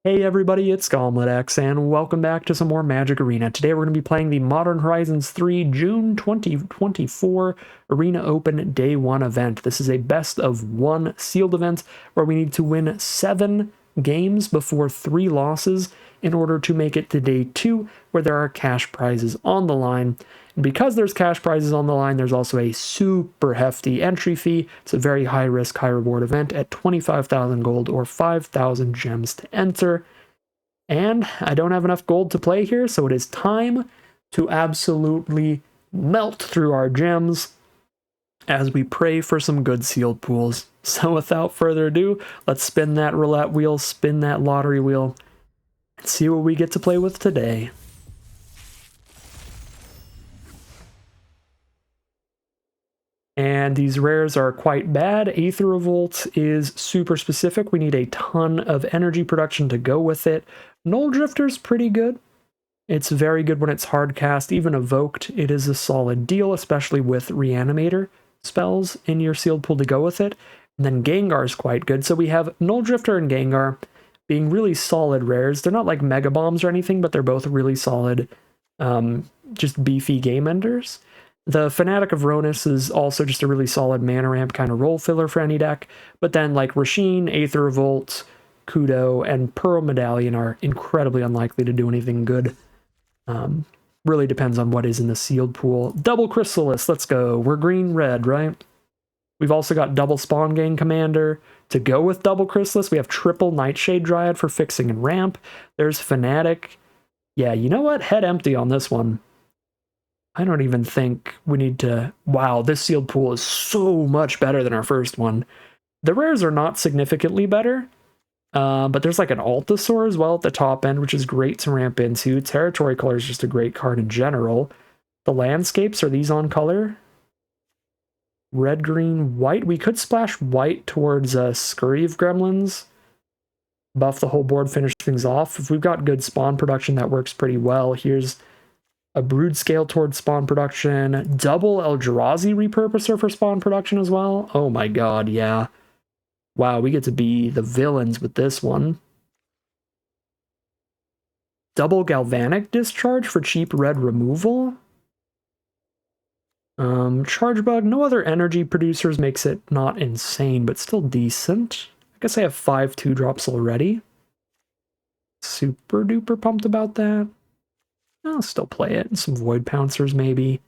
Hey everybody, it's GobletX, and welcome back to some more Magic Arena. Today we're going to be playing the Modern Horizons 3 June 2024 Arena Open Day 1 event. This is a best of 1 sealed event where we need to win 7 games before 3 losses in order to make it to Day 2, where there are cash prizes on the line. And because there's cash prizes on the line, there's also a super hefty entry fee. It's a very high risk, high reward event at 25,000 gold or 5,000 gems to enter. And I don't have enough gold to play here, so it is time to absolutely melt through our gems as we pray for some good sealed pools. So without further ado, let's spin that roulette wheel, spin that lottery wheel, and see what we get to play with today. And these rares are quite bad. Aether Revolt is super specific. We need a ton of energy production to go with it. Null Drifter's pretty good. It's very good when it's hard cast. Even evoked, it is a solid deal, especially with Reanimator spells in your sealed pool to go with it. And then Gengar's quite good. So we have Null Drifter and Gengar being really solid rares. They're not like Mega Bombs or anything, but they're both really solid, just beefy game enders. The Fanatic of Ronus is also just a really solid mana ramp kind of role filler for any deck, but then like Rasheen, Aether Revolt, Kudo, and Pearl Medallion are incredibly unlikely to do anything good. Really depends on what is in the sealed pool. Double Chrysalis, let's go. We're green-red, right? We've also got double Spawn Gang Commander. To go with double Chrysalis, we have triple Nightshade Dryad for fixing and ramp. There's Fanatic. Yeah, you know what? Head empty on this one. I don't even think we need to... Wow, this sealed pool is so much better than our first one. The rares are not significantly better, but there's like an Altasaur as well at the top end, which is great to ramp into. Territory Color is just a great card in general. The landscapes, are these on color? Red, green, white. We could splash white towards Scurry of Gremlins. Buff the whole board, finish things off. If we've got good spawn production, that works pretty well. Here's a Brood Scale towards spawn production. Double Eldrazi Repurposer for spawn production as well. Oh my god, yeah. Wow, we get to be the villains with this one. Double Galvanic Discharge for cheap red removal. Charge Bug, no other energy producers, makes it not insane, but still decent. I guess I have 5 2-drops already. Super duper pumped about that. I'll still play it. Some Void Pouncers, maybe.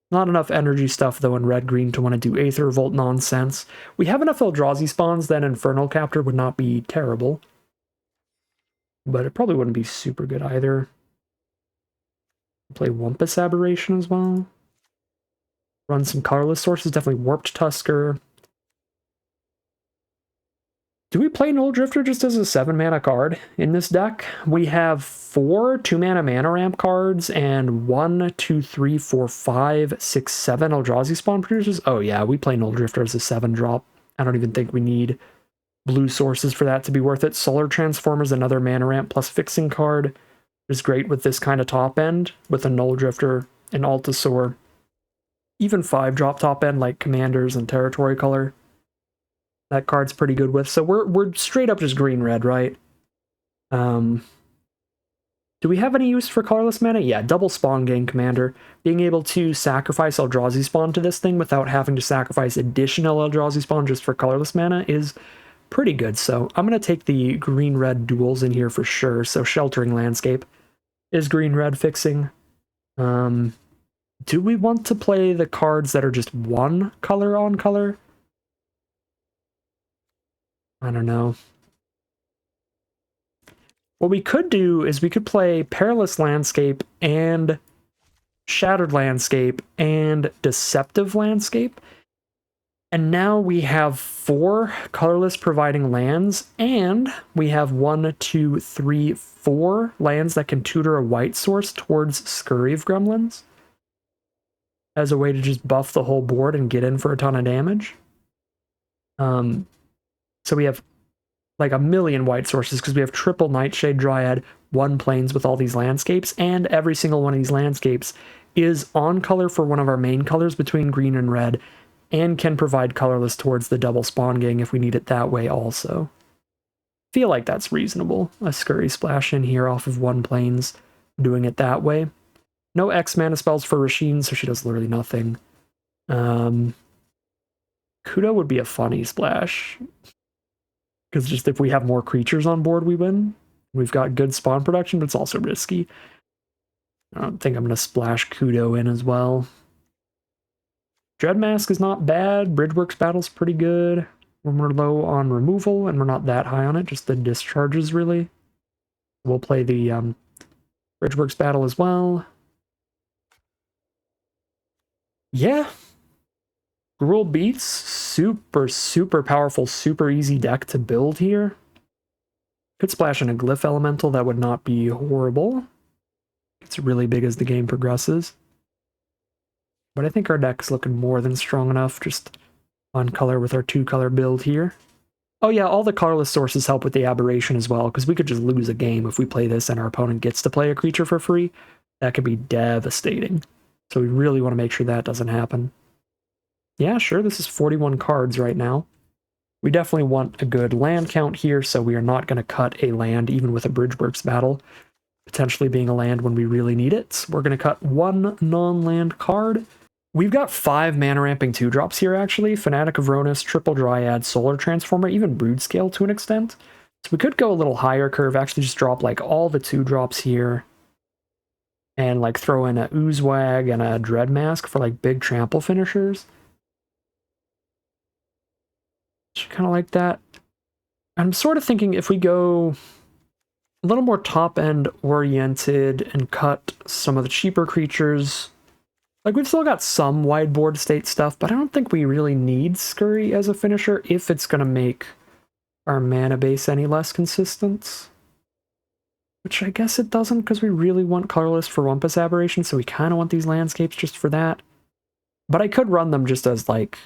Not enough energy stuff, though, in red-green to want to do Aether Revolt nonsense. We have enough Eldrazi spawns, then Infernal Captor would not be terrible. But it probably wouldn't be super good either. Play Wumpus Aberration as well. Run some colorless sources, definitely Warped Tusker. Do we play Null Drifter just as a 7-mana card in this deck? We have 4 2-mana mana ramp cards and 1, 2, 3, 4, 5, 6, 7 Eldrazi spawn producers. Oh yeah, we play Null Drifter as a 7-drop. I don't even think we need blue sources for that to be worth it. Solar Transformer is another mana ramp plus fixing card. Is great with this kind of top end, with a Null Drifter, an Altasaur. Even 5-drop top end like Commanders and Territory Color. That card's pretty good with. So we're straight up just green-red, right? Do we have any use for colorless mana? Yeah, double Spawn Gang Commander. Being able to sacrifice Eldrazi Spawn to this thing without having to sacrifice additional Eldrazi Spawn just for colorless mana is pretty good. So I'm going to take the green-red duels in here for sure. So Sheltering Landscape is green-red fixing. Do we want to play the cards that are just 1 color on color? I don't know. What we could do is we could play Perilous Landscape and Shattered Landscape and Deceptive Landscape. And now we have 4 colorless providing lands, and we have 1, 2, 3, 4 lands that can tutor a white source towards Scurry of Gremlins as a way to just buff the whole board and get in for a ton of damage. So we have like a million white sources because we have triple Nightshade Dryad, 1 plains with all these landscapes, and every single one of these landscapes is on color for one of our main colors between green and red, and can provide colorless towards the double Spawn Gang if we need it that way also. feel like that's reasonable. A Scurry Splash in here off of 1 planes, doing it that way. No X mana spells for Rasheen, so she does literally nothing. Kudo would be a funny splash. Because just if we have more creatures on board, we win. We've got good spawn production, but it's also risky. I don't think I'm going to splash Kudo in as well. Dreadmask is not bad. Bridgeworks Battle's pretty good. When we're low on removal, and we're not that high on it, just the discharges, really. We'll play the Bridgeworks Battle as well. Yeah. Gruul Beats, super, super powerful, super easy deck to build here. Could splash in a Glyph Elemental, that would not be horrible. It's really big as the game progresses. But I think our deck's looking more than strong enough, just on color with our 2-color build here. Oh yeah, all the colorless sources help with the aberration as well, because we could just lose a game if we play this and our opponent gets to play a creature for free. That could be devastating. So we really want to make sure that doesn't happen. Yeah, sure, this is 41 cards right now. We definitely want a good land count here, so we are not going to cut a land even with a Bridgeworks Battle, potentially being a land when we really need it. We're going to cut 1 non-land card. We've got 5 mana ramping 2-drops here, actually. Fanatic of Ronus, Triple Dryad, Solar Transformer, even Broodscale to an extent. So we could go a little higher curve, actually just drop like all the 2-drops here. And like throw in a Oozewag and a Dreadmask for like big trample finishers. Kind of like that. I'm sort of thinking if we go a little more top-end oriented and cut some of the cheaper creatures. Like, we've still got some wide board state stuff, but I don't think we really need Scurry as a finisher if it's going to make our mana base any less consistent. Which I guess it doesn't, because we really want colorless for Wumpus Aberration, so we kind of want these landscapes just for that. But I could run them just as, like,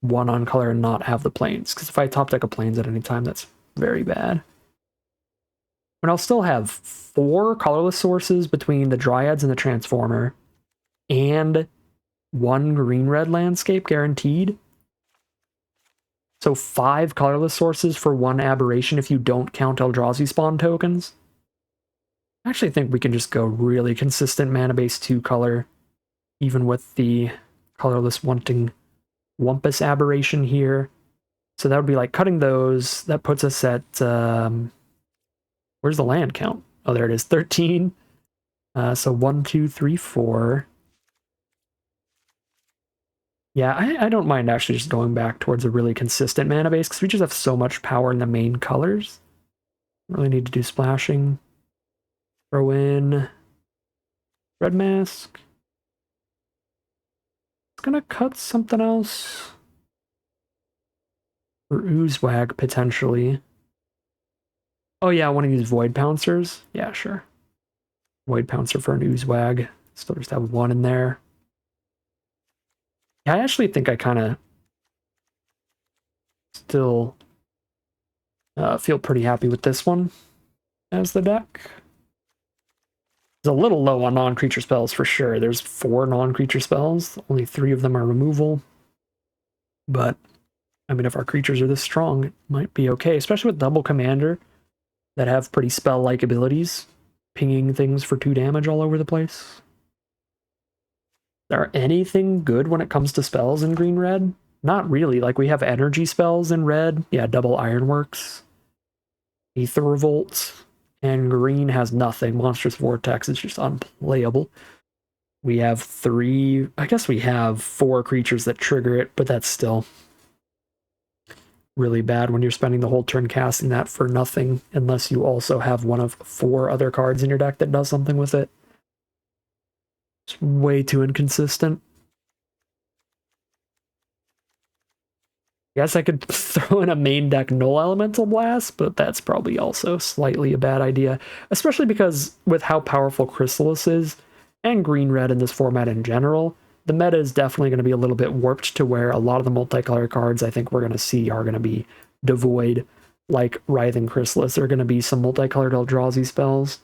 1 on color and not have the planes, because if I top deck a planes at any time, that's very bad. But I'll still have 4 colorless sources between the Dryads and the Transformer, and 1 green-red landscape guaranteed. So 5 colorless sources for 1 aberration if you don't count Eldrazi spawn tokens. I actually think we can just go really consistent mana base 2-color, even with the colorless wanting Wumpus Aberration here. So that would be like cutting those. That puts us at, where's the land count? Oh, there it is, 13. So 1, 2, 3, 4. Yeah, I don't mind actually just going back towards a really consistent mana base, because we just have so much power in the main colors. Don't really need to do splashing. Throw in Red Mask. It's gonna cut something else. Or Oozewag, potentially. Oh yeah, I want to use Void Pouncers. Yeah, sure. Void Pouncer for an Oozewag. Still just have 1 in there. Yeah, I actually think I kind of still feel pretty happy with this one as the deck. It's a little low on non-creature spells for sure. There's 4 non-creature spells. Only 3 of them are removal. But, I mean, if our creatures are this strong, it might be okay. Especially with double commander that have pretty spell-like abilities. Pinging things for 2 damage all over the place. Are anything good when it comes to spells in green-red? Not really. Like, we have energy spells in red. Yeah, double Ironworks. Aether Revolt. And green has nothing. Monstrous Vortex is just unplayable. We have 3... I guess we have 4 creatures that trigger it, but that's still really bad when you're spending the whole turn casting that for nothing, unless you also have one of 4 other cards in your deck that does something with it. It's way too inconsistent. I guess I could throw in a main deck Null Elemental Blast, but that's probably also slightly a bad idea, especially because with how powerful Chrysalis is, and green-red in this format in general, the meta is definitely going to be a little bit warped to where a lot of the multicolor cards I think we're going to see are going to be devoid, like Writhing Chrysalis. There are going to be some multicolored Eldrazi spells.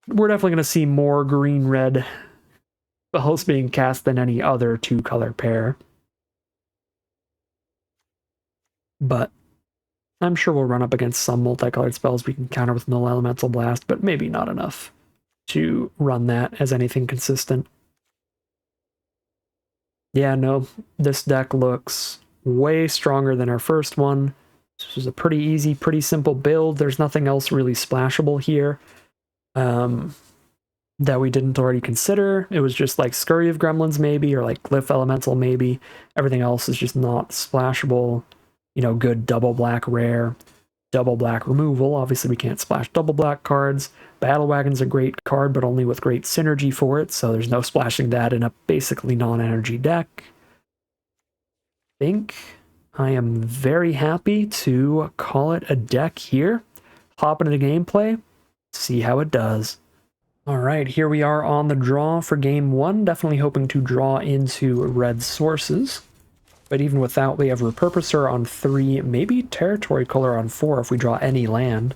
We're definitely going to see more green-red spells being cast than any other 2-color pair. But I'm sure we'll run up against some multicolored spells we can counter with Null Elemental Blast, but maybe not enough to run that as anything consistent. Yeah, no, this deck looks way stronger than our first one. This was a pretty easy, pretty simple build. There's nothing else really splashable here that we didn't already consider. It was just like Scurry of Gremlins maybe, or like Glyph Elemental maybe. Everything else is just not splashable. You know, good double black rare, double black removal. Obviously we can't splash double black cards. Battle Wagon's a great card, but only with great synergy for it, so there's no splashing that in a basically non-energy deck. I think I am very happy to call it a deck here. Hop into the gameplay, see how it does. All right, here we are on the draw for game one. Definitely hoping to draw into red sources. But even without, we have Repurposer on 3, maybe Territory Color on 4 if we draw any land.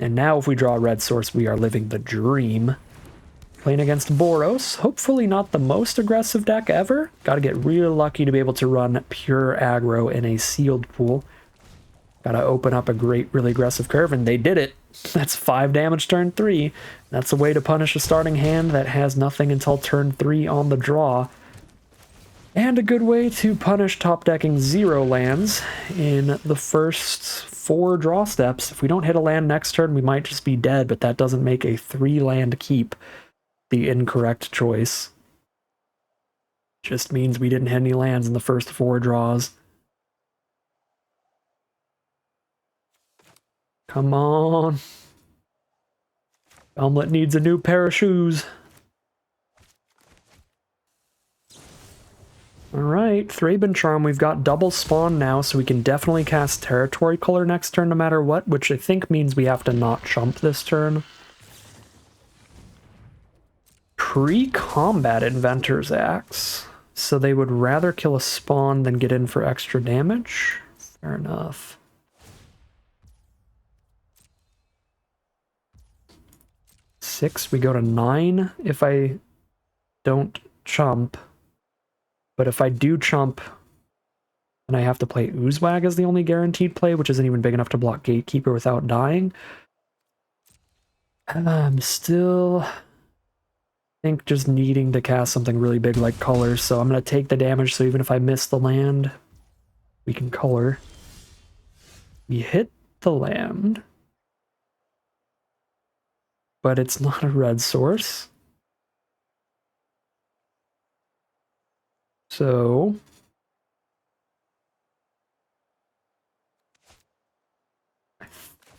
And now if we draw a red source, we are living the dream. Playing against Boros, hopefully not the most aggressive deck ever. Gotta get real lucky to be able to run pure aggro in a sealed pool. Gotta open up a great, really aggressive curve, and they did it. That's 5 damage turn 3. That's a way to punish a starting hand that has nothing until turn 3 on the draw. And a good way to punish top decking 0 lands in the first 4 draw steps. If we don't hit a land next turn, we might just be dead, but that doesn't make a 3 land keep the incorrect choice. Just means we didn't hit any lands in the first 4 draws. Come on. Omelette needs a new pair of shoes. Alright, Thraben Charm, we've got double spawn now, so we can definitely cast Territory Color next turn no matter what, which I think means we have to not chump this turn. Pre-combat Inventor's Axe, so they would rather kill a spawn than get in for extra damage? Fair enough. Six, we go to 9 if I don't chump. But if I do chump, then I have to play Oozewag as the only guaranteed play, which isn't even big enough to block Gatekeeper without dying. I'm still, I think, just needing to cast something really big like Color, so I'm going to take the damage, so even if I miss the land, we can Color. We hit the land, but it's not a red source. So I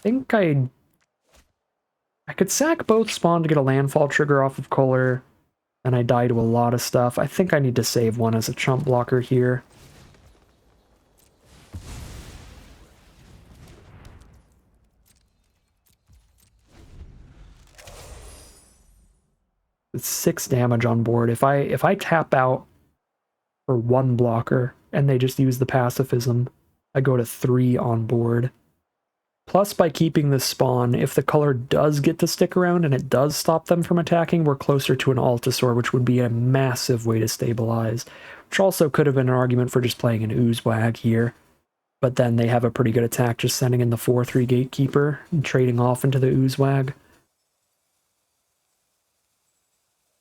think I could sack both spawn to get a landfall trigger off of Color, and I die to a lot of stuff. I think I need to save one as a chump blocker here. It's 6 damage on board. If I tap out for 1 blocker and they just use the pacifism, I go to 3 on board. Plus, by keeping this spawn, if the Color does get to stick around and it does stop them from attacking, we're closer to an Altasaur, which would be a massive way to stabilize. Which also could have been an argument for just playing an Oozewag here. But then they have a pretty good attack just sending in the 4/3 Gatekeeper and trading off into the Oozewag.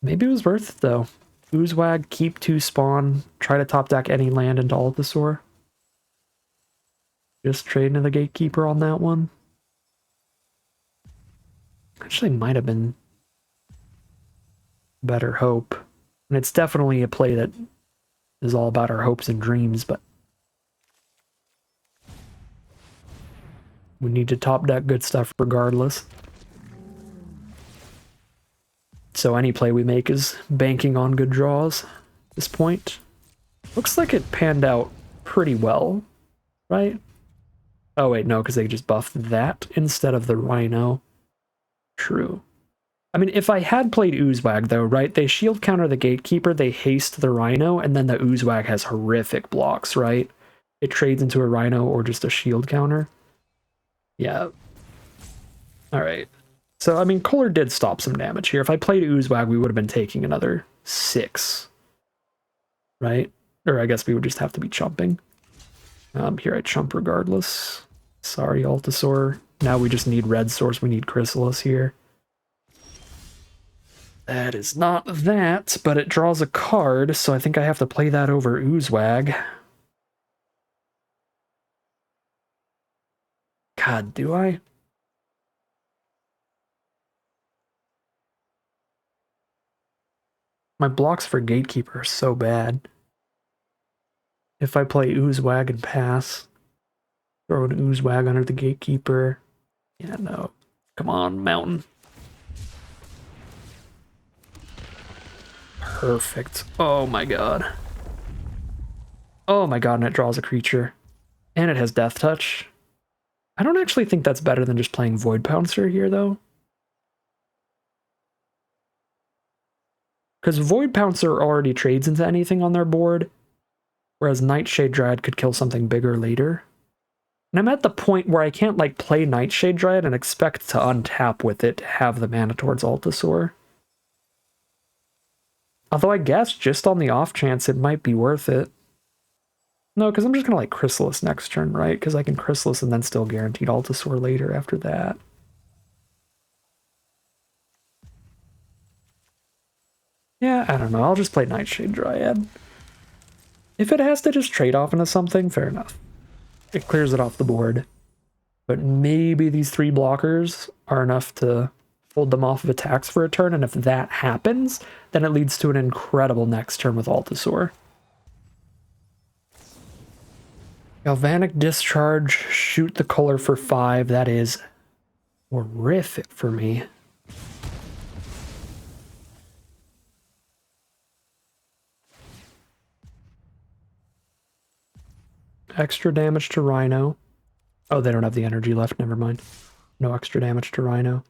Maybe it was worth it, though. Oozewag, keep 2 spawn, try to top deck any land into Altasaur. Just trading to the Gatekeeper on that one. Actually might have been better hope. And it's definitely a play that is all about our hopes and dreams, but we need to top deck good stuff regardless. So any play we make is banking on good draws at this point. Looks like it panned out pretty well, right? Oh wait, no, because they just buffed that instead of the Rhino. True. I mean, if I had played Oozewag though, right, they shield counter the Gatekeeper, they haste the Rhino, and then the Oozewag has horrific blocks, right? It trades into a Rhino or just a shield counter. Yeah. Alright. So, I mean, Kohler did stop some damage here. If I played Oozewag, we would have been taking another 6. Right? Or I guess we would just have to be chumping. Here I chump regardless. Sorry, Altasaur. Now we just need red source. We need Chrysalis here. That is not that, but it draws a card, so I think I have to play that over Oozewag. God, do I? My blocks for Gatekeeper are so bad. If I play Oozewag and pass, throw an Oozewag under the Gatekeeper. Yeah, no. Come on, Mountain. Perfect. Oh my god. Oh my god, and it draws a creature. And it has Death Touch. I don't actually think that's better than just playing Void Pouncer here, though. Because Void Pouncer already trades into anything on their board, whereas Nightshade Dryad could kill something bigger later. And I'm at the point where I can't, like, play Nightshade Dryad and expect to untap with it to have the mana towards Altasaur. Although I guess just on the off chance it might be worth it. No, because I'm just going to like Chrysalis next turn, right? Because I can Chrysalis and then still guaranteed Altasaur later after that. Yeah, I don't know. I'll just play Nightshade Dryad. If it has to just trade off into something, fair enough. It clears it off the board. But maybe these 3 blockers are enough to hold them off of attacks for a turn, and if that happens, then it leads to an incredible next turn with Altasaur. Galvanic Discharge, shoot the color for 5. That is horrific for me. Extra damage to Rhino. Oh, they don't have the energy left, never mind. No extra damage to Rhino.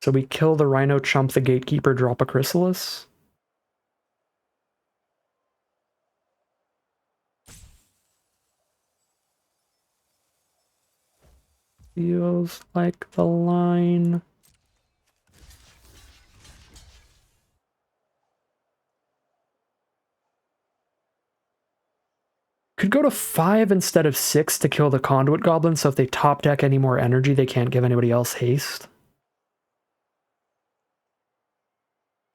So we kill the Rhino, chump the Gatekeeper, drop a Chrysalis. Feels like the line. Could go to 5 instead of 6 to kill the Conduit Goblin, so if they top deck any more energy, they can't give anybody else haste.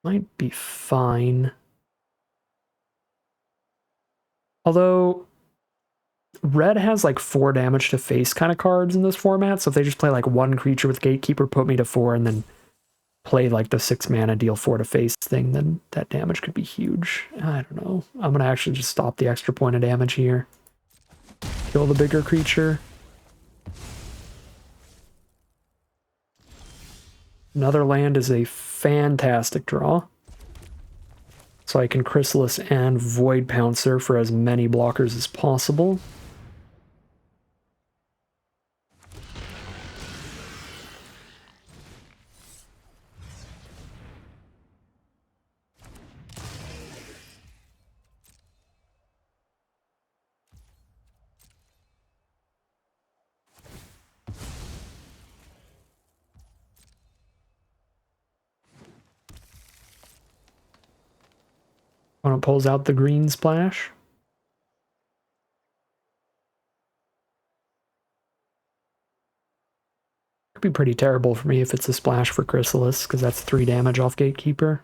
Might be fine. Although, red has like 4 damage to face kind of cards in this format, so if they just play like 1 creature with Gatekeeper, put me to 4, and then play like the 6 mana, deal 4 to face thing, then that damage could be huge. I don't know. I'm gonna actually just stop the extra point of damage here. Kill the bigger creature. Another land is a fantastic draw. So I can Chrysalis and Void Pouncer for as many blockers as possible. Opponent pulls out the green splash. Could be pretty terrible for me if it's a splash for Chrysalis, because that's 3 damage off Gatekeeper.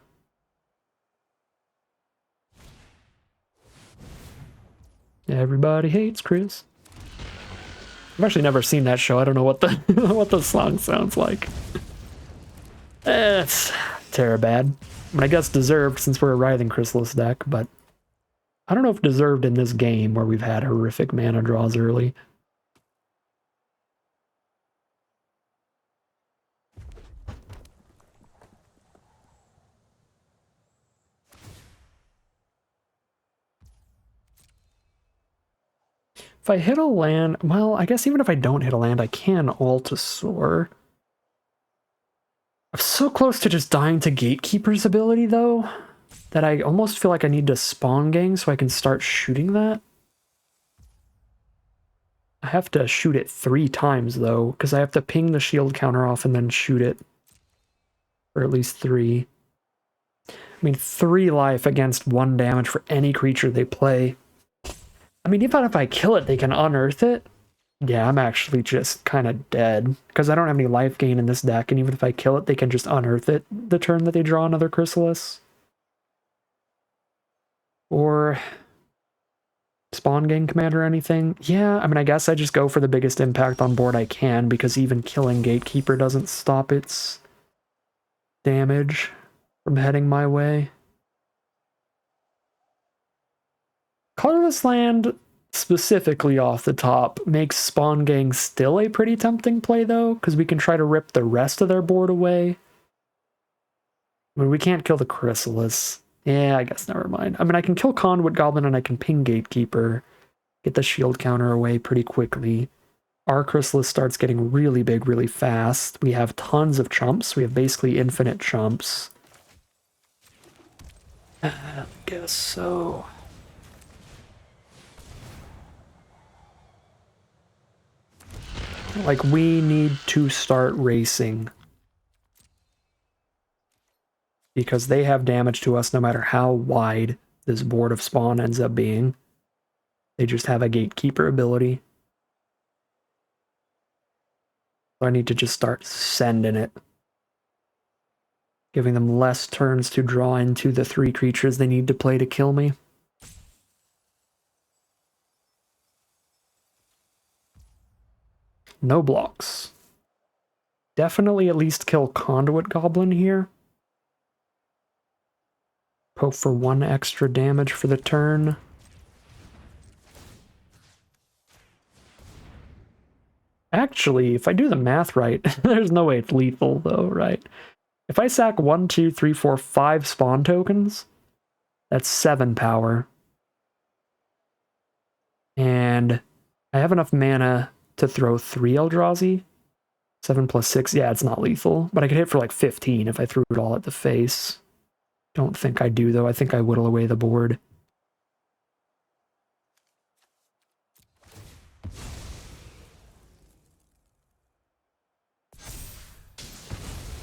Everybody hates Chris. I've actually never seen that show. I don't know what the what the song sounds like. It's terribad. I mean, I guess deserved since we're a Writhing Chrysalis deck, but I don't know if deserved in this game where we've had horrific mana draws early. If I hit a land, well, I guess even if I don't hit a land, I can Altasaur. I'm so close to just dying to Gatekeeper's ability, though, that I almost feel like I need to spawn gang so I can start shooting that. I have to shoot it 3 times, though, because I have to ping the shield counter off and then shoot it for at least 3. I mean, 3 life against 1 damage for any creature they play I mean, even if I kill it, they can unearth it. Yeah, I'm actually just kind of dead because I don't have any life gain in this deck, and even if I kill it, they can just unearth it the turn that they draw another Chrysalis. Or spawn gain command or anything. Yeah, I mean, I guess I just go for the biggest impact on board I can, because even killing Gatekeeper doesn't stop its damage from heading my way. Colorless Land, specifically off the top, makes Spawn Gang still a pretty tempting play, though, because we can try to rip the rest of their board away. I mean, we can't kill the Chrysalis. Yeah, I guess never mind. I mean, I can kill Conduit Goblin and I can ping Gatekeeper, get the shield counter away pretty quickly. Our Chrysalis starts getting really big really fast. We have tons of chumps. We have basically infinite chumps. I guess so. Like, we need to start racing. Because they have damage to us no matter how wide this board of spawn ends up being. They just have a Gatekeeper ability. So I need to just start sending it. Giving them less turns to draw into the 3 creatures they need to play to kill me. No blocks. Definitely at least kill Conduit Goblin here. Hope for 1 extra damage for the turn. Actually, if I do the math right, there's no way it's lethal though, right? If I sack 1, 2, 3, 4, 5 spawn tokens, that's 7 power. And I have enough mana to throw 3 Eldrazi. 7 plus 6, yeah, it's not lethal. But I could hit for like 15 if I threw it all at the face. Don't think I do, though. I think I whittle away the board.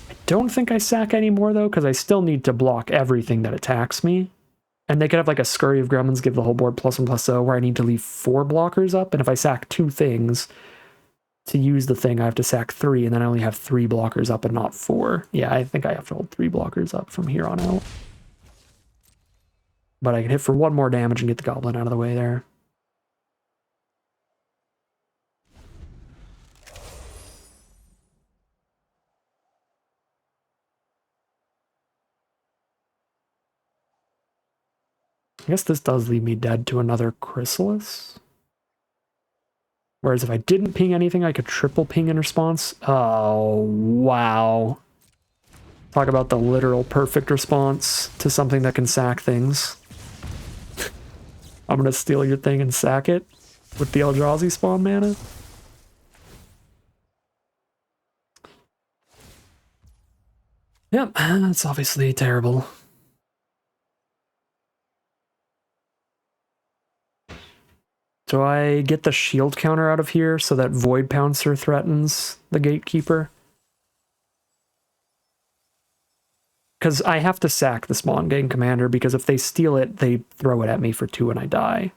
I don't think I sack anymore, though, because I still need to block everything that attacks me. And they could have like a Scurry of Gremlins, give the whole board +1/+0, where I need to leave 4 blockers up. And if I sack 2 things, to use the thing, I have to sack 3, and then I only have 3 blockers up and not 4. Yeah, I think I have to hold 3 blockers up from here on out. But I can hit for 1 more damage and get the goblin out of the way there. I guess this does leave me dead to another Chrysalis. Whereas if I didn't ping anything, I could triple ping in response. Oh, wow. Talk about the literal perfect response to something that can sack things. I'm gonna steal your thing and sack it with the Eldrazi spawn mana. Yep, that's obviously terrible. Do I get the shield counter out of here so that Void Pouncer threatens the Gatekeeper? Because I have to sack the Spawn Gang Commander, because if they steal it, they throw it at me for 2 and I die.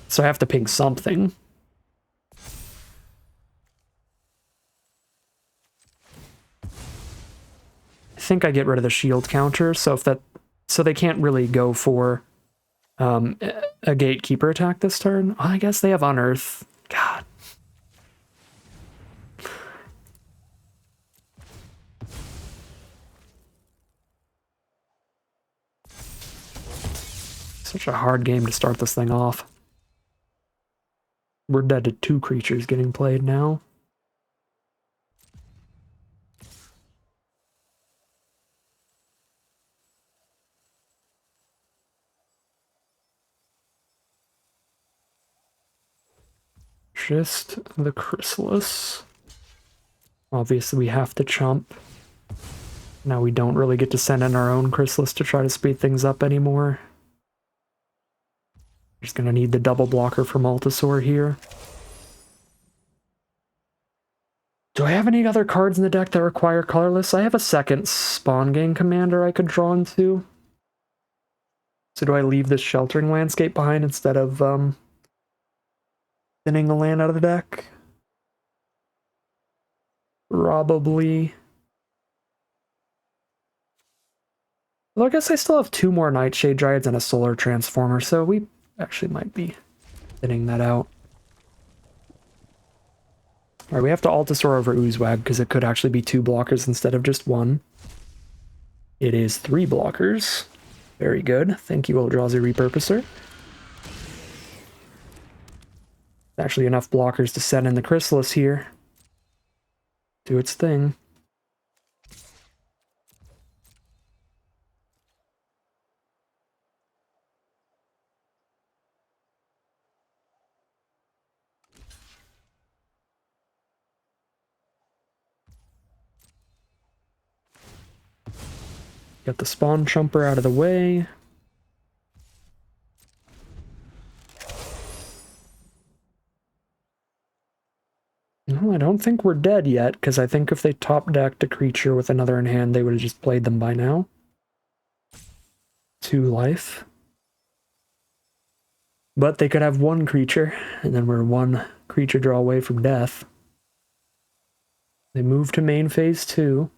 So I have to ping something. I think I get rid of the shield counter, so they can't really go for a Gatekeeper attack this turn. Oh, I guess they have Unearth. God. Such a hard game to start this thing off. We're dead to 2 creatures getting played now. Just the Chrysalis. Obviously, we have to chump. Now we don't really get to send in our own Chrysalis to try to speed things up anymore. Just gonna need the double blocker from Altasaur here. Do I have any other cards in the deck that require colorless? I have a second Spawn Gang Commander I could draw into. So do I leave this sheltering landscape behind instead of thinning the land out of the deck? Probably. Well, I guess I still have 2 more Nightshade Dryads and a Solar Transformer, so we actually might be thinning that out. Alright, we have to Altasaur over Oozewag, because it could actually be 2 blockers instead of just 1. It is 3 blockers. Very good. Thank you, Eldrazi Repurposer. Actually enough blockers to send in the Chrysalis here. Do its thing. Get the Spawn Chumper out of the way. No, I don't think we're dead yet, because I think if they top-decked a creature with another in hand, they would have just played them by now. 2 life. But they could have 1 creature, and then we're 1 creature draw away from death. They move to main phase 2.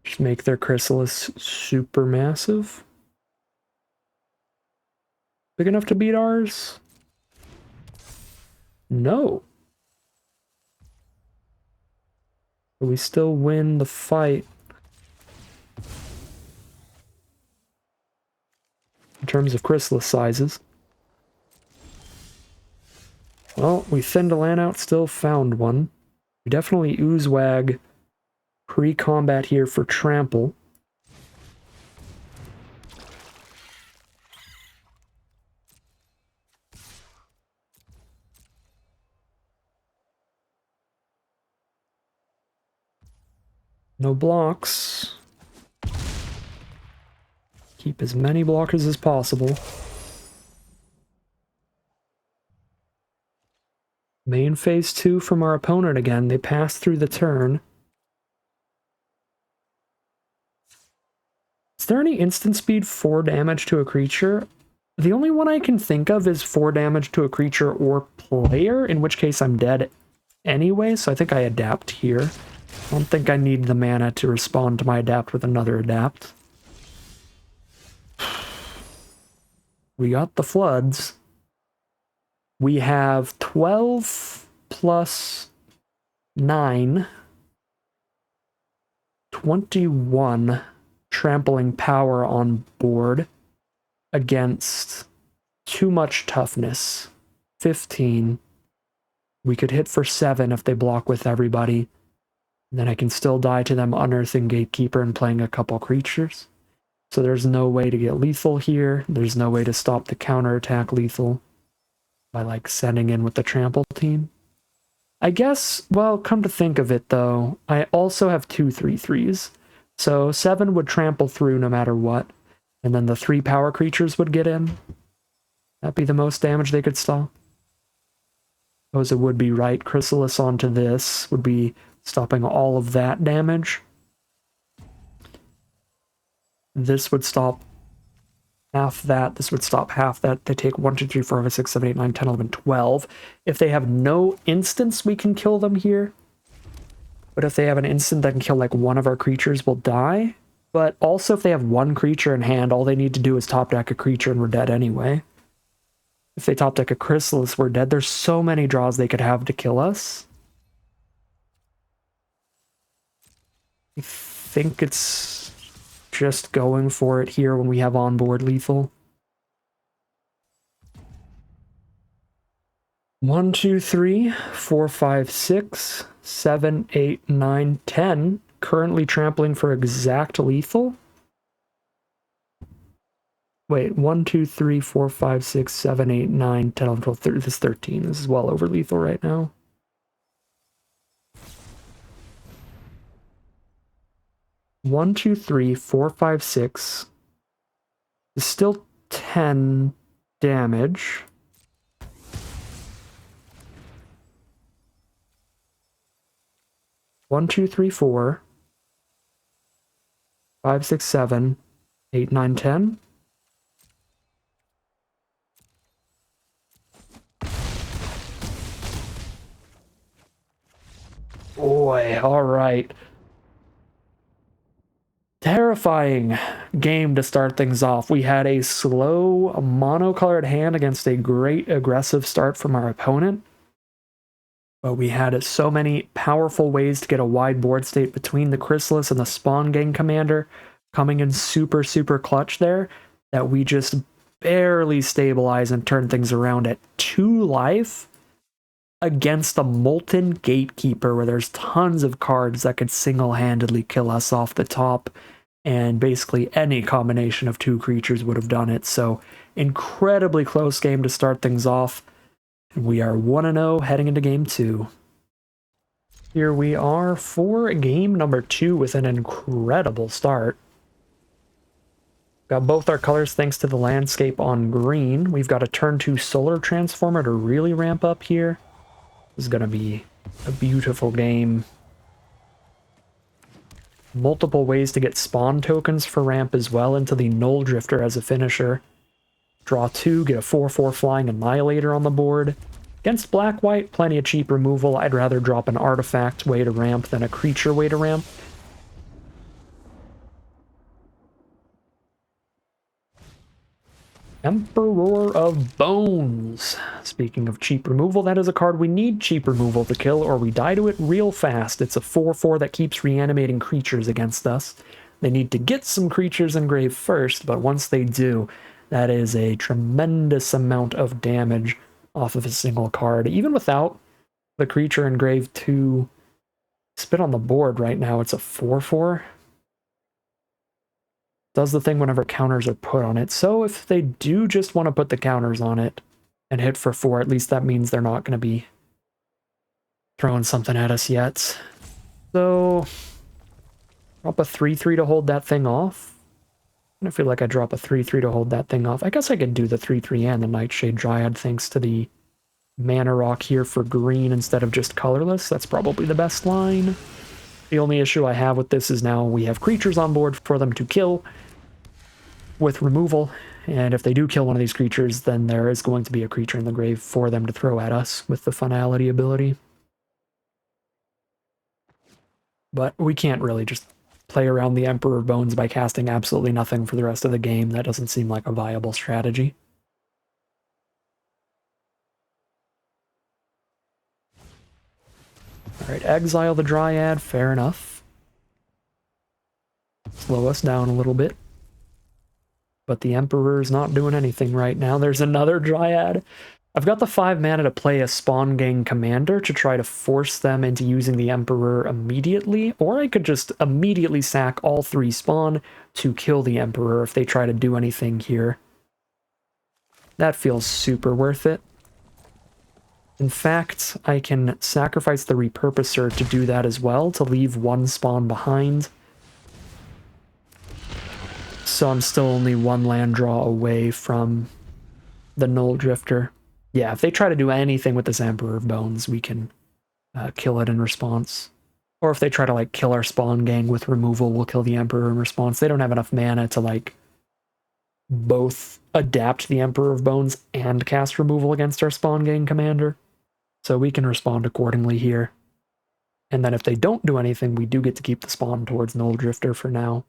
Just make their Chrysalis super massive. Big enough to beat ours? No. But we still win the fight. In terms of Chrysalis sizes. Well, we thinned a land out, still found one. We definitely Oozewag pre-combat here for trample. No blocks. Keep as many blockers as possible. Main phase 2 from our opponent again. They pass through the turn. Is there any instant speed 4 damage to a creature? The only one I can think of is 4 damage to a creature or player, in which case I'm dead anyway, so I think I adapt here. I don't think I need the mana to respond to my adapt with another adapt. We got the floods. We have 12 plus 9. 21 trampling power on board against too much toughness. 15. We could hit for 7 if they block with everybody. And then I can still die to them unearthing Gatekeeper and playing a couple creatures. So there's no way to get lethal here. There's no way to stop the counterattack lethal by like sending in with the trample team. I guess, well, come to think of it though, I also have 2 3/3s. So 7 would trample through no matter what. And then the 3 power creatures would get in. That'd be the most damage they could stop. Suppose it would be right. Chrysalis onto this would be stopping all of that damage. This would stop half that. This would stop half that. They take 1, 2, 3, 4, 5, 6, 7, 8, 9, 10, 11, 12. If they have no instants, we can kill them here. But if they have an instant that can kill like one of our creatures, we'll die. But also if they have 1 creature in hand, all they need to do is top deck a creature and we're dead anyway. If they top deck a Chrysalis, we're dead. There's so many draws they could have to kill us. I think it's just going for it here when we have onboard lethal. 1, 2, 3, 4, 5, 6, 7, 8, 9, 10. Currently trampling for exact lethal. Wait, 1, 2, 3, 4, 5, 6, 7, 8, 9, 10, 11, 12, 13. This is 13. This is well over lethal right now. One, 2, 3, 4, 5, 6. It's still 10 damage. One, 2, 3, 4. 5, 6, 7, 8, 9, 10. Boy, all right. Terrifying game to start things off. We had a slow, monocolored hand against a great aggressive start from our opponent. But we had so many powerful ways to get a wide board state between the Chrysalis and the Spawn Gang Commander, coming in super, super clutch there, that we just barely stabilize and turn things around at 2 life against the Molten Gatekeeper, where there's tons of cards that could single-handedly kill us off the top, and basically any combination of 2 creatures would have done it. So incredibly close game to start things off. We are 1-0 heading into game 2. Here we are for game number 2 with an incredible start. Got both our colors thanks to the landscape on green. We've got a turn 2 solar transformer to really ramp up here. This is going to be a beautiful game. Multiple ways to get spawn tokens for ramp as well into the Null Drifter as a finisher. Draw 2, get a 4/4 flying Annihilator on the board. Against black-white, plenty of cheap removal. I'd rather drop an artifact way to ramp than a creature way to ramp. Emperor of Bones. Speaking of cheap removal, that is a card we need cheap removal to kill, or we die to it real fast. It's a 4/4 that keeps reanimating creatures against us. They need to get some creatures in grave first, but once they do, that is a tremendous amount of damage off of a single card. Even without the creature in grave to spit on the board right now, it's a 4/4. Does the thing whenever counters are put on it. So if they do just want to put the counters on it and hit for 4, at least that means they're not going to be throwing something at us yet. So drop a 3/3 to hold that thing off. I feel like I drop a 3/3 to hold that thing off. I guess I could do the 3/3 and the Nightshade Dryad thanks to the mana rock here for green instead of just colorless. That's probably the best line. The only issue I have with this is now we have creatures on board for them to kill with removal, and if they do kill one of these creatures, then there is going to be a creature in the grave for them to throw at us with the Finality ability. But we can't really just play around the Emperor of Bones by casting absolutely nothing for the rest of the game. That doesn't seem like a viable strategy. Alright, exile the Dryad, fair enough. Slow us down a little bit. But the Emperor's not doing anything right now. There's another Dryad. I've got the 5 mana to play a Spawn Gang Commander to try to force them into using the Emperor immediately, or I could just immediately sack all 3 Spawn to kill the Emperor if they try to do anything here. That feels super worth it. In fact, I can sacrifice the Repurposer to do that as well, to leave 1 Spawn behind. So I'm still only 1 land draw away from the Null Drifter. Yeah, if they try to do anything with this Emperor of Bones, we can kill it in response. Or if they try to like kill our Spawn Gang with removal, we'll kill the Emperor in response. They don't have enough mana to like both adapt the Emperor of Bones and cast removal against our Spawn Gang Commander. So we can respond accordingly here. And then if they don't do anything, we do get to keep the spawn towards Null Drifter for now.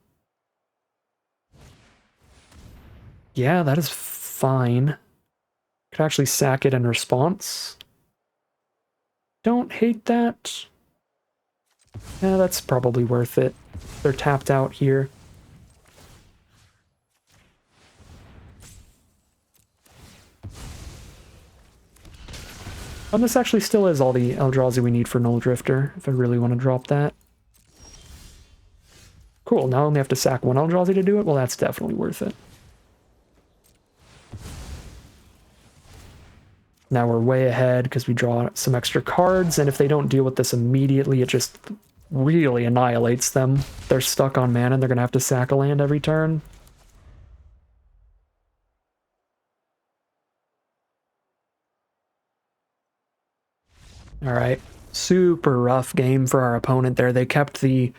Yeah, that is fine. Could actually sack it in response. Don't hate that. Yeah, that's probably worth it. They're tapped out here. And this actually still is all the Eldrazi we need for Null Drifter, if I really want to drop that. Cool, now I only have to sack 1 Eldrazi to do it? Well, that's definitely worth it. Now we're way ahead because we draw some extra cards, and if they don't deal with this immediately, it just really annihilates them. They're stuck on mana, and they're going to have to sack a land every turn. Alright, super rough game for our opponent there. They kept the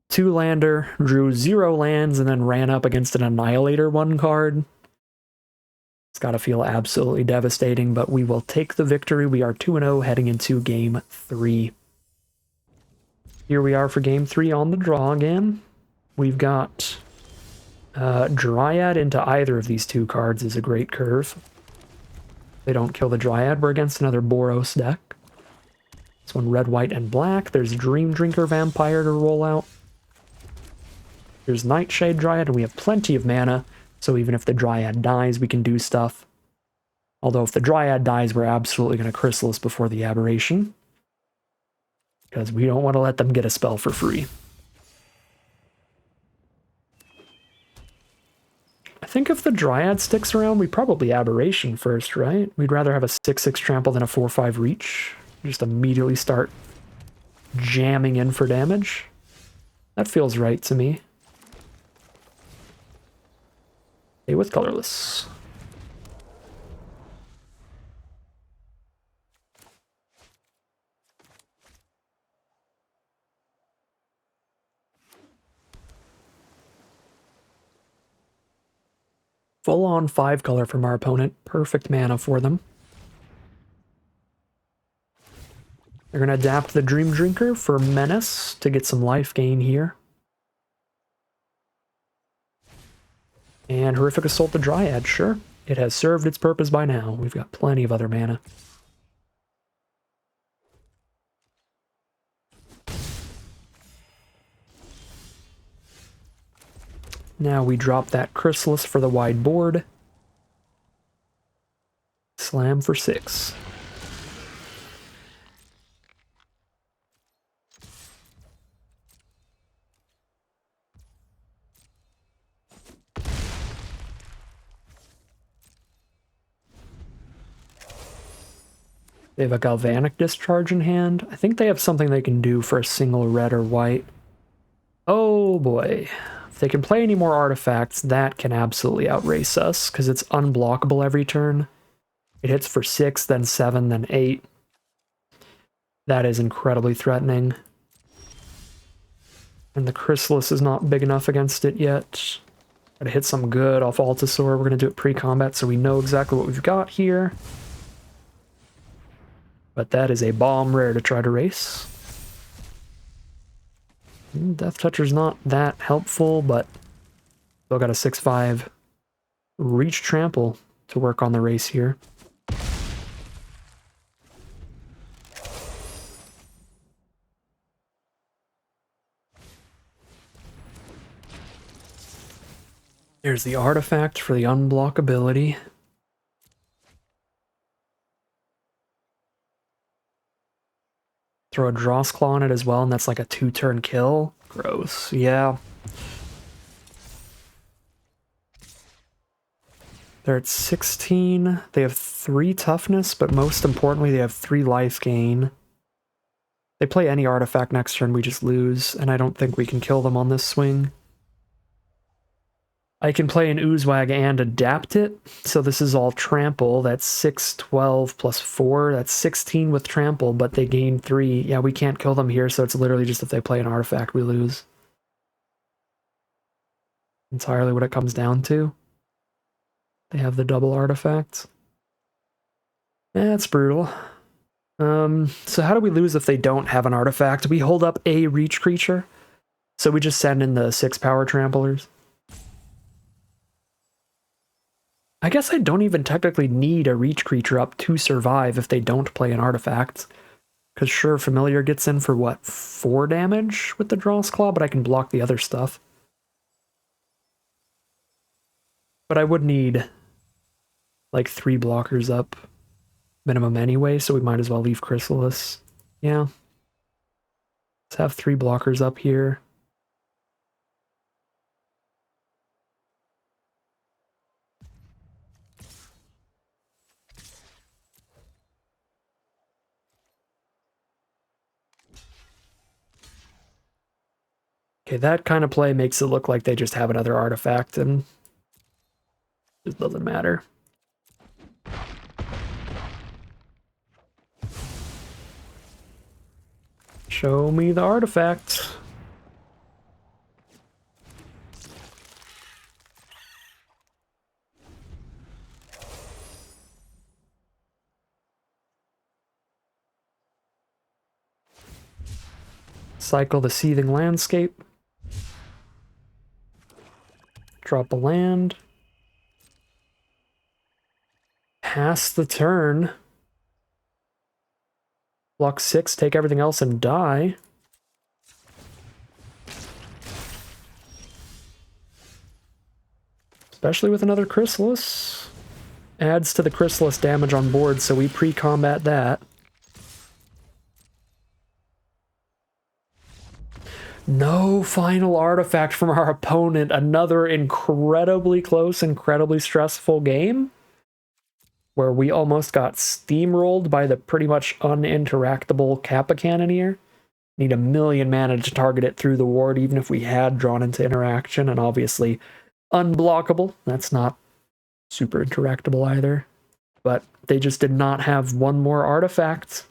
2-lander, drew 0 lands, and then ran up against an Annihilator 1 card. It's got to feel absolutely devastating, but we will take the victory. We are 2-0 heading into Game 3. Here we are for Game 3 on the draw again. We've got Dryad into either of these 2 cards is a great curve. They don't kill the Dryad. We're against another Boros deck. This one red, white, and black. There's Dream Drinker Vampire to roll out. There's Nightshade Dryad, and we have plenty of mana, so even if the Dryad dies, we can do stuff. Although if the Dryad dies, we're absolutely going to Chrysalis before the Aberration, because we don't want to let them get a spell for free. I think if the Dryad sticks around, we probably Aberration first, right? We'd rather have a 6-6 trample than a 4-5 reach. Just immediately start jamming in for damage. That feels right to me. Stay with colorless. Full on 5 color from our opponent. Perfect mana for them. They're going to adapt the Dream Drinker for Menace to get some life gain here. And Horrific Assault the Dryad, sure. It has served its purpose by now. We've got plenty of other mana. Now we drop that Chrysalis for the wide board. Slam for 6. They have a Galvanic Discharge in hand. I think they have something they can do for a single red or white. Oh boy. If they can play any more artifacts, that can absolutely outrace us, because it's unblockable every turn. It hits for 6, then 7, then 8. That is incredibly threatening. And the Chrysalis is not big enough against it yet. Gotta hit some good off Altasaur. We're gonna do it pre-combat so we know exactly what we've got here. But that is a bomb rare to try to race. Death Toucher's not that helpful, but still got a 6-5 reach trample to work on the race here. There's the artifact for the unblockability. Throw a Drawsclaw on it as well, and that's like a 2-turn kill. Gross. Yeah. They're at 16. They have 3 toughness, but most importantly, they have 3 life gain. They play any artifact next turn, we just lose, and I don't think we can kill them on this swing. I can play an Oozewag and adapt it, so this is all trample. That's 6, 12 plus 4. That's 16 with trample, but they gain 3. Yeah, we can't kill them here, so it's literally just if they play an artifact, we lose. Entirely what it comes down to. They have the double artifacts. That's brutal. So how do we lose if they don't have an artifact? We hold up a reach creature, so we just send in the 6 power tramplers. I guess I don't even technically need a reach creature up to survive if they don't play an artifact. Because sure, Familiar gets in for what, 4 damage with the Drawsclaw, but I can block the other stuff. But I would need like 3 blockers up minimum anyway, so we might as well leave Chrysalis. Yeah. Let's have 3 blockers up here. Okay, that kind of play makes it look like they just have another artifact, and it just doesn't matter. Show me the artifact. Cycle the Seething Landscape. Drop a land. Pass the turn. Block 6, take everything else and die. Especially with another Chrysalis. Adds to the Chrysalis damage on board, so we pre-combat that. No final artifact from our opponent. Another incredibly close, incredibly stressful game where we almost got steamrolled by the pretty much uninteractable Kappa Cannoneer. Need 1,000,000 mana to target it through the ward, even if we had drawn into interaction, and obviously unblockable. That's not super interactable either. But they just did not have one more artifact.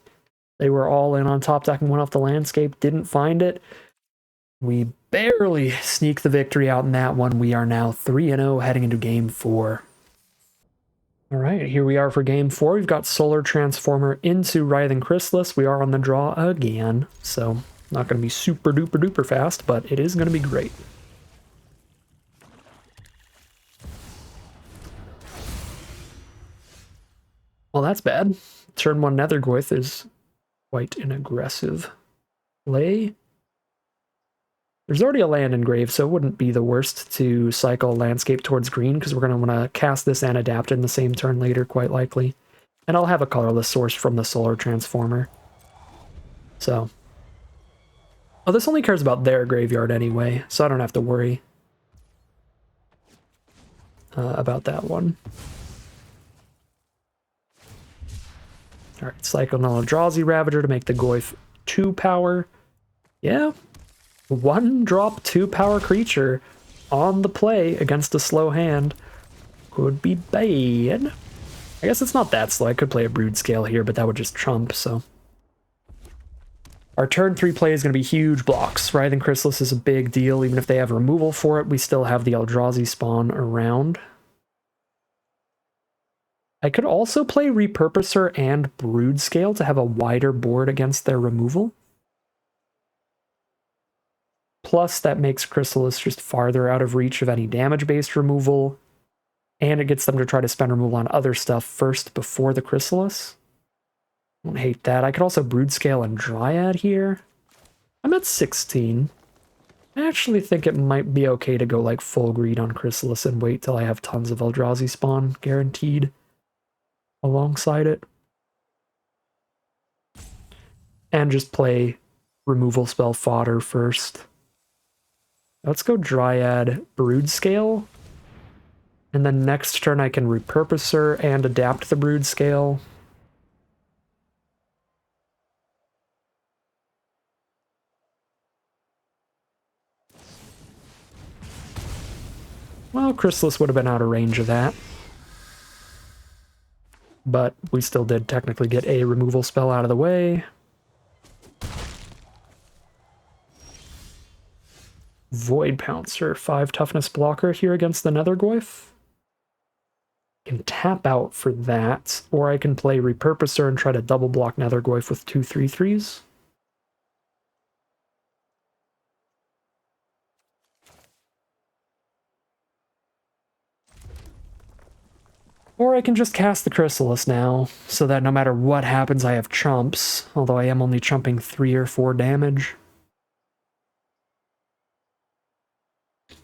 They were all in on top deck and went off the landscape, didn't find it. We barely sneaked the victory out in that one. We are now 3-0 heading into game 4. All right, here we are for game 4. We've got Solar Transformer into Writhing Chrysalis. We are on the draw again, so not going to be super duper duper fast, but it is going to be great. Well, that's bad. Turn 1 Nethergoyf is quite an aggressive play. There's already a land engrave, so it wouldn't be the worst to cycle Landscape towards green, because we're going to want to cast this and adapt in the same turn later, quite likely. And I'll have a colorless source from the Solar Transformer. So. Oh, this only cares about their graveyard anyway, so I don't have to worry about that one. Alright, cycle an Eldrazi Ravager to make the Goyf 2 power. Yeah. 1-drop 2-power creature on the play against a slow hand could be bad. I guess it's not that slow. I could play a Brood Scale here, but that would just trump, so. Our turn 3 play is going to be huge blocks. Writhing Chrysalis is a big deal. Even if they have removal for it, we still have the Eldrazi spawn around. I could also play Repurposer and Brood Scale to have a wider board against their removal. Plus, that makes Chrysalis just farther out of reach of any damage-based removal, and it gets them to try to spend removal on other stuff first before the Chrysalis. I don't hate that. I could also Brood Scale and Dryad here. I'm at 16. I actually think it might be okay to go like full greed on Chrysalis and wait till I have tons of Eldrazi spawn guaranteed alongside it. And just play removal spell fodder first. Let's go Dryad, Brood Scale. And then next turn I can Repurposer and adapt the Brood Scale. Well, Chrysalis would have been out of range of that. But we still did technically get a removal spell out of the way. Void Pouncer, 5 toughness blocker here against the Nethergoyf. Can tap out for that, or I can play Repurposer and try to double block Nethergoyf with 2 3/3s. Or I can just cast the Chrysalis now, so that no matter what happens I have chumps, although I am only chumping 3 or 4 damage.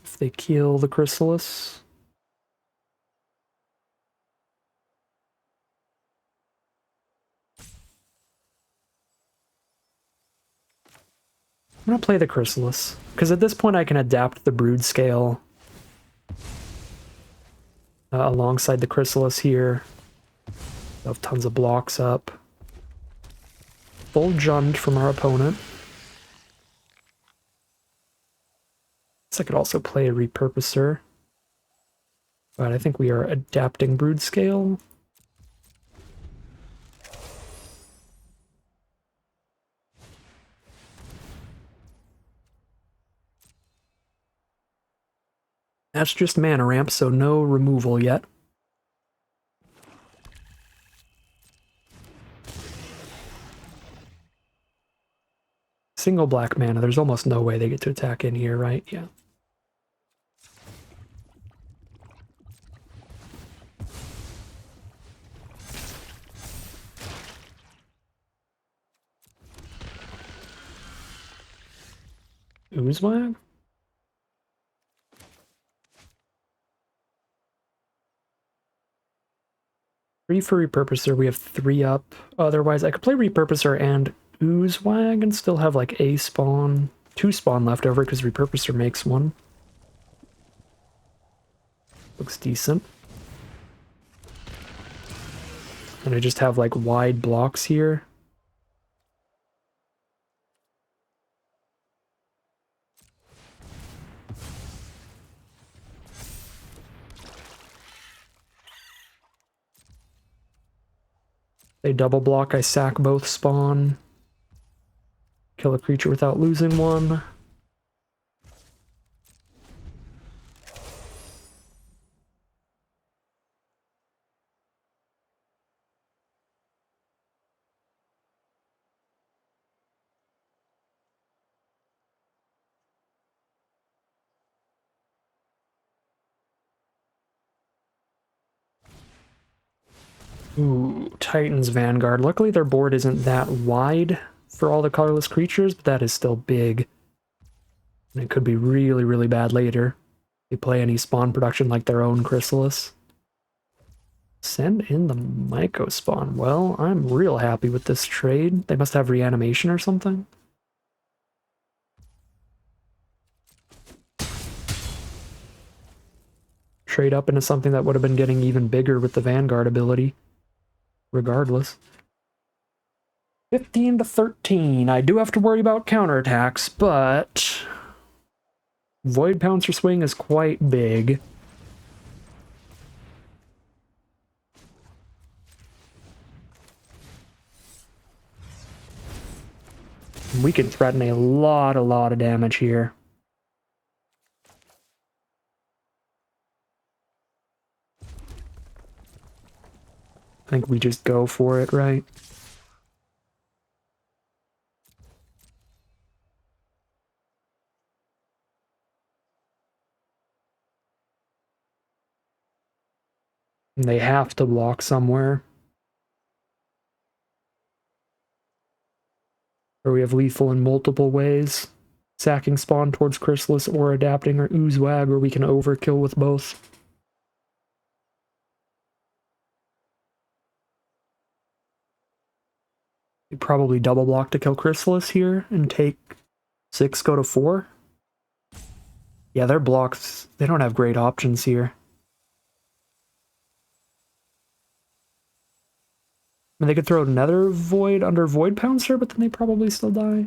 If they kill the Chrysalis. I'm going to play the Chrysalis, because at this point I can adapt the Brood Scale alongside the Chrysalis here. I'll have tons of blocks up. Full Jund from our opponent. So I could also play a Repurposer. But I think we are adapting Brood Scale. That's just mana ramp, so no removal yet. Single black mana, there's almost no way they get to attack in here, right? Yeah. Oozewag? 3 for Repurposer, we have 3 up. Otherwise, I could play Repurposer and Oozewag and still have like a spawn, 2 spawn left over because Repurposer makes 1. Looks decent. And I just have like wide blocks here. They double block, I sack both spawn. Kill a creature without losing one. Ooh, Titan's Vanguard. Luckily their board isn't that wide for all the colorless creatures, but that is still big. And it could be really, really bad later. They play any spawn production like their own Chrysalis. Send in the Myco spawn. Well, I'm real happy with this trade. They must have reanimation or something. Trade up into something that would have been getting even bigger with the Vanguard ability. Regardless. 15 to 13. I do have to worry about counterattacks, but Void Pouncer swing is quite big. We can threaten a lot of damage here. I think we just go for it, right? And they have to block somewhere. Or we have lethal in multiple ways. Sacking spawn towards Chrysalis or adapting our Oozewag, or we can overkill with both. We probably double block to kill Chrysalis here and take 6, go to 4. Yeah, their blocks, they don't have great options here. I mean, they could throw another Void under Void Pouncer, but then they probably still die.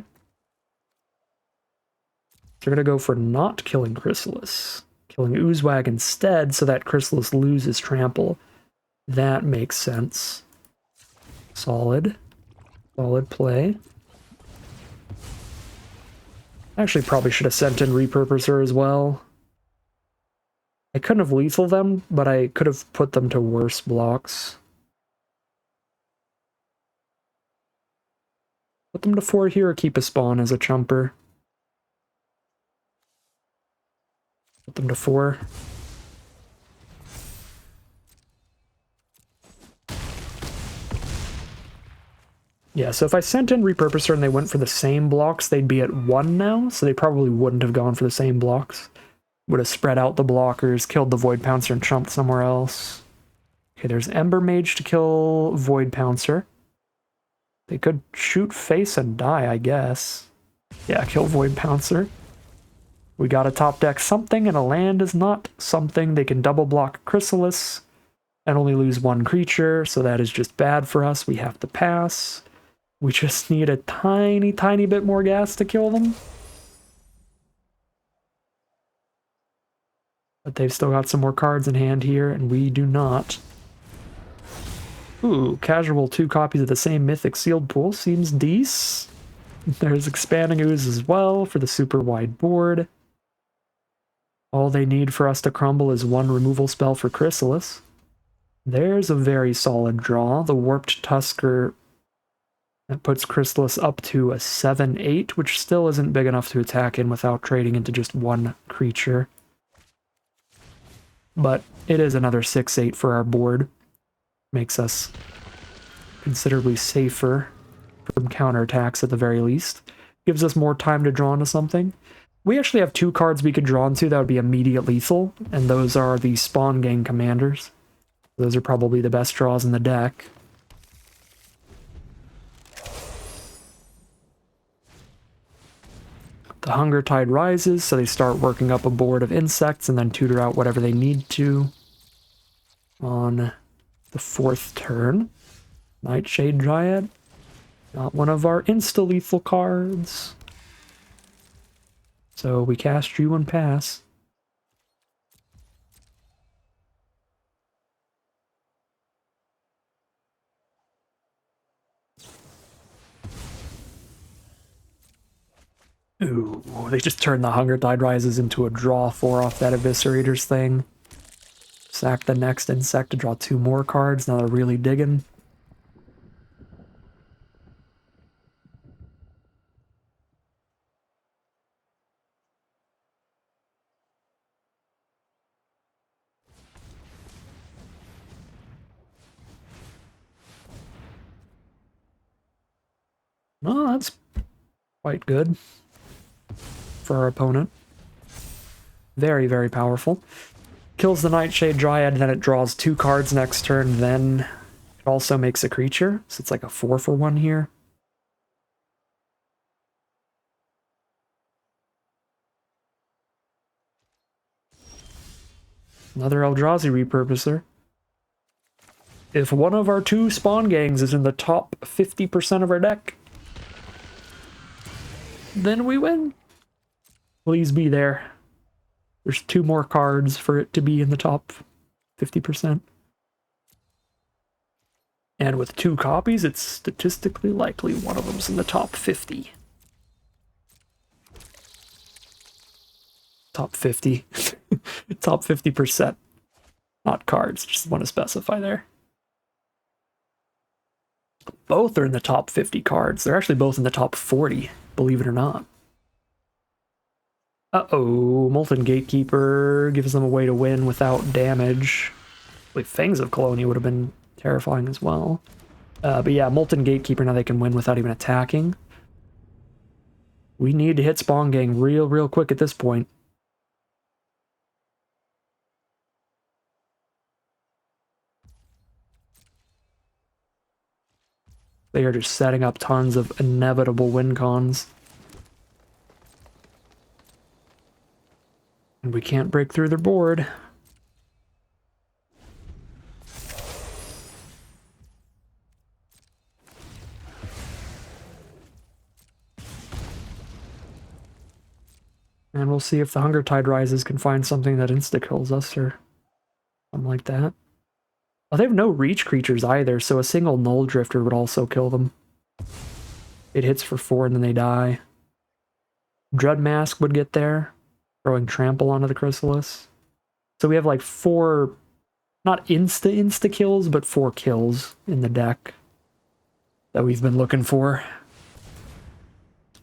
They're gonna go for not killing Chrysalis. Killing Oozewag instead so that Chrysalis loses Trample. That makes sense. Solid. Solid play. Actually, probably should have sent in Repurposer as well. I couldn't have lethal them, but I could have put them to worse blocks. Put them to 4 here or keep a spawn as a chumper. Put them to 4. Yeah, so if I sent in Repurposer and they went for the same blocks, they'd be at 1 now, so they probably wouldn't have gone for the same blocks. Would have spread out the blockers, killed the Void Pouncer, and chumped somewhere else. Okay, there's Ember Mage to kill Void Pouncer. They could shoot face and die, I guess. Yeah, kill Void Pouncer. We gotta top deck something, and a land is not something. They can double block Chrysalis and only lose 1 creature, so that is just bad for us. We have to pass. We just need a tiny bit more gas to kill them. But they've still got some more cards in hand here, and we do not. Ooh, casual 2 copies of the same Mythic Sealed Pool seems decent. There's Expanding Ooze as well for the super wide board. All they need for us to crumble is 1 removal spell for Chrysalis. There's a very solid draw. The Warped Tusker That puts Chrysalis up to a 7-8, which still isn't big enough to attack in without trading into just one creature. But it is another 6-8 for our board. Makes us considerably safer from counterattacks at the very least. Gives us more time to draw into something. We actually have 2 cards we could draw into that would be immediate lethal, and those are the Spawn Gang Commanders. Those are probably the best draws in the deck. The Hunger Tide rises, so they start working up a board of insects and then tutor out whatever they need to. On the 4th turn, Nightshade Dryad. Not one of our insta-lethal cards. So we cast you and pass. Ooh, they just turned the Hunger Tide Rises into a draw 4 off that Eviscerators thing. Sack the next insect to draw 2 more cards. Now they're really digging. Oh, that's quite good for our opponent. Very, very powerful. Kills the Nightshade Dryad, then it draws 2 cards next turn, then it also makes a creature, so it's like a 4-for-1 here. Another Eldrazi Repurposer. If one of our 2 Spawn Gangs is in the top 50% of our deck, then we win. Please be there. There's 2 more cards for it to be in the top 50%. And with 2 copies, it's statistically likely one of them's in the top 50. Top 50. Top 50%. Not cards, just want to specify there. Both are in the top 50 cards. They're actually both in the top 40, believe it or not. Uh-oh, Molten Gatekeeper gives them a way to win without damage. Like, Fangs of Colonia would have been terrifying as well. But yeah, Molten Gatekeeper, now they can win without even attacking. We need to hit Spawn Gang real quick at this point. They are just setting up tons of inevitable win cons. And we can't break through their board. And we'll see if the Hunger Tide Rises can find something that insta-kills us or something like that. Oh, they have no reach creatures either, so a single Null Drifter would also kill them. It hits for 4 and then they die. Dread Mask would get there, throwing Trample onto the Chrysalis. So we have like 4, not insta kills, but 4 kills in the deck that we've been looking for.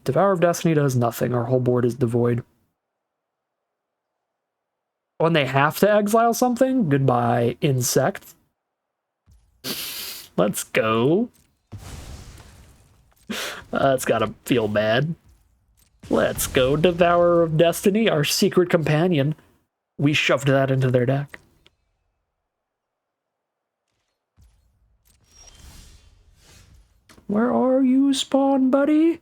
Devour of Destiny does nothing. Our whole board is devoid. When they have to exile something, goodbye, Insect. Let's go. That's gotta feel bad. Let's go, Devourer of Destiny, our secret companion. We shoved that into their deck. Where are you, Spawn buddy?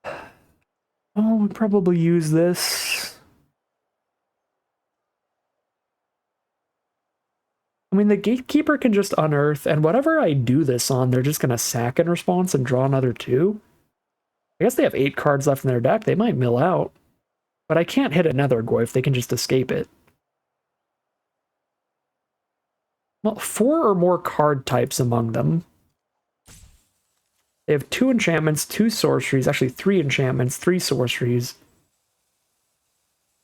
Oh, we'll probably use this. I mean, the Gatekeeper can just unearth, and whatever I do this on, they're just going to sack in response and draw another 2. I guess they have 8 cards left in their deck. They might mill out. But I can't hit another Goyf. They can just escape it. Well, 4 or more card types among them. They have 2 enchantments, 2 sorceries, actually 3 enchantments, 3 sorceries,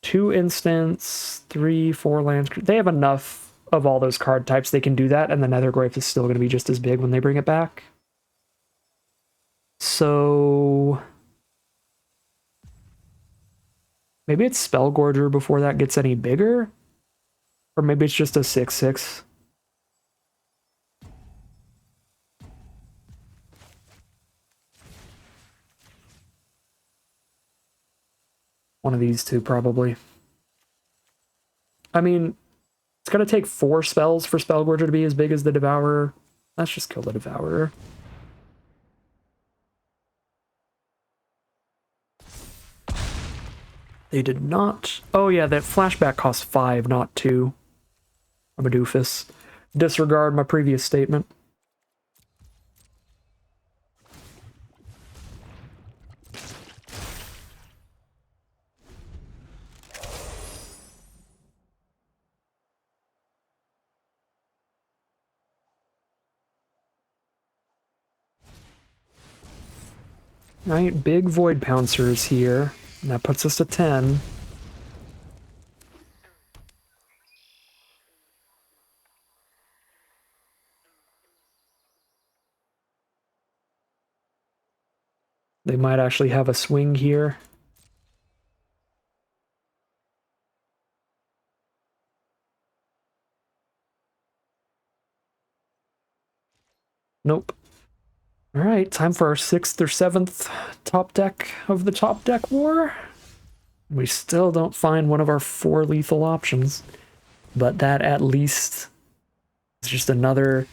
2 instants, 3, 4 lands. They have enough of all those card types, they can do that, and the Netherglyph is still going to be just as big when they bring it back. So maybe it's Spellgorger before that gets any bigger? Or maybe it's just a 6/6. One of these two, probably. I mean, it's going to take 4 spells for Spellgorger to be as big as the Devourer. Let's just kill the Devourer. They did not... Oh yeah, that flashback costs 5, not 2. I'm a doofus. Disregard my previous statement. Right, big Void Pouncers here. And that puts us to 10. They might actually have a swing here. Nope. Alright, time for our 6th or 7th top deck of the top deck war. We still don't find one of our 4 lethal options, but that at least is just another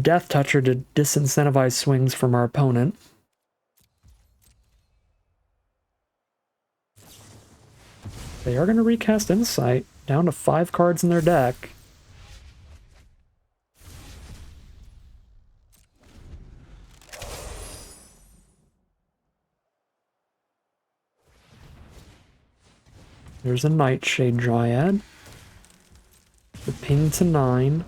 Death Toucher to disincentivize swings from our opponent. They are going to recast Insight, down to 5 cards in their deck. There's a Nightshade Dryad. The ping to 9.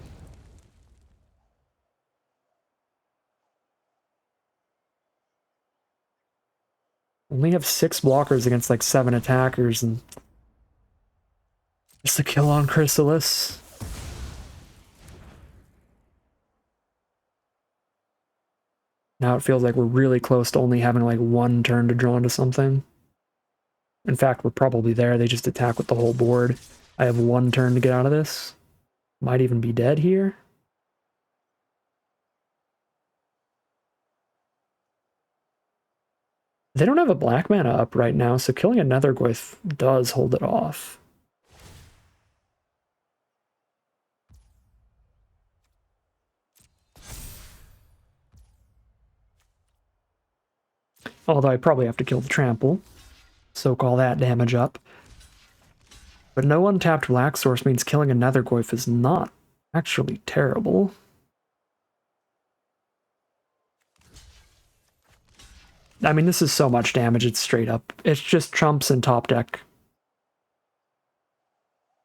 Only have 6 blockers against like 7 attackers, and just a kill on Chrysalis. Now it feels like we're really close to only having like 1 turn to draw into something. In fact, we're probably there. They just attack with the whole board. I have 1 turn to get out of this. Might even be dead here. They don't have a black mana up right now, so killing a Netherglyph does hold it off. Although I probably have to kill the Trample. Soak all that damage up. But no untapped black source means killing a Netherglyph is not actually terrible. I mean, this is so much damage, it's straight up. It's just Trumps and top deck.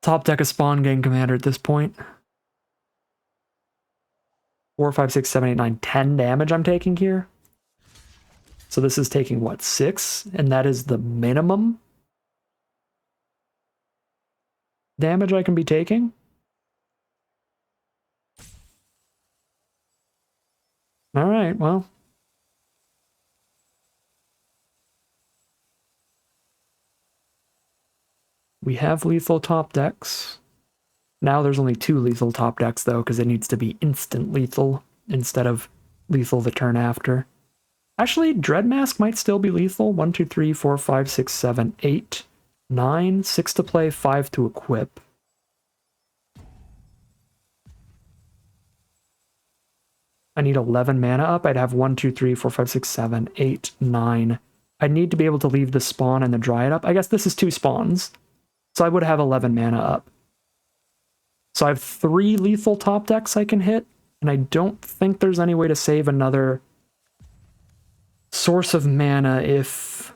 Top deck a Spawn Gang Commander at this point. 4, 5, 6, 7, 8, 9, 10 damage I'm taking here. So this is taking, what, 6? And that is the minimum damage I can be taking? Alright, well. We have lethal top decks. Now there's only 2 lethal top decks, though, because it needs to be instant lethal instead of lethal the turn after. Actually, Dreadmask might still be lethal. 1, 2, 3, 4, 5, 6, 7, 8, 9. 6 to play, 5 to equip. I need 11 mana up. I'd have 1, 2, 3, 4, 5, 6, 7, 8, 9. I need to be able to leave the spawn and the Dryad up. I guess this is 2 spawns. So I would have 11 mana up. So I have 3 lethal top decks I can hit, and I don't think there's any way to save another source of mana if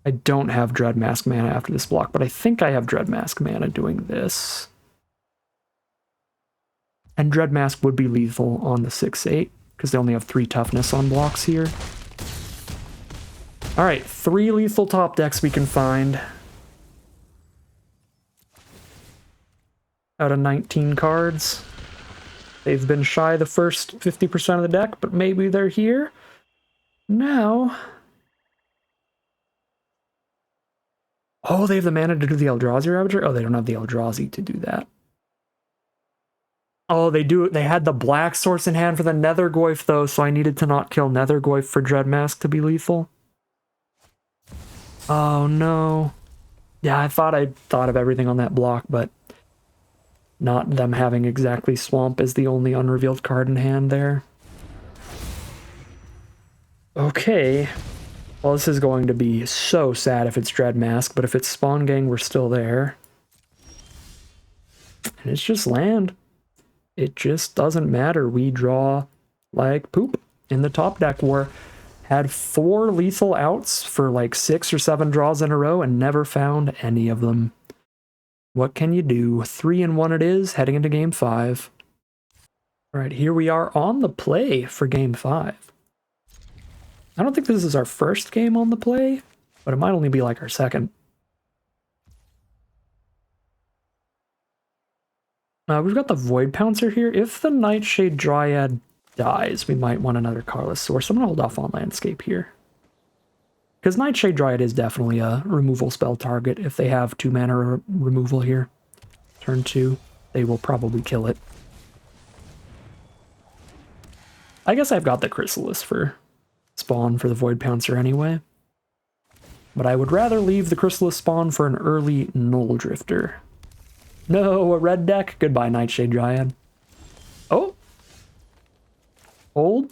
I don't have Dreadmask mana after this block, but I think I have Dreadmask mana doing this. And Dreadmask would be lethal on the 6/8, because they only have 3 toughness on blocks here. Alright, 3 lethal top decks we can find. out of 19 cards. They've been shy the first 50% of the deck, but maybe they're here. Now... Oh, they have the mana to do the Eldrazi Ravager? Oh, they don't have the Eldrazi to do that. Oh, they do. They had the black source in hand for the Nethergoyf, though, so I needed to not kill Nethergoyf for Dreadmask to be lethal. Oh, no. Yeah, I thought I'd thought of everything on that block, but not them having exactly Swamp as the only unrevealed card in hand there. Okay. Well, this is going to be so sad if it's Dreadmask, but if it's Spawn Gang, we're still there. And it's just land. It just doesn't matter. We draw like poop in the top deck. War had 4 lethal outs for like 6 or 7 draws in a row and never found any of them. What can you do? 3-1 it is, heading into game 5. All right, here we are on the play for game 5. I don't think this is our first game on the play, but it might only be like our second. We've got the Void Pouncer here. If the Nightshade Dryad dies, we might want another colorless source. I'm going to hold off on Landscape here. Because Nightshade Dryad is definitely a removal spell target. If they have 2 mana removal here, turn 2, they will probably kill it. I guess I've got the Chrysalis for spawn for the Void Pouncer anyway. But I would rather leave the Chrysalis spawn for an early Null Drifter. No, a red deck? Goodbye, Nightshade Dryad. Oh! Hold.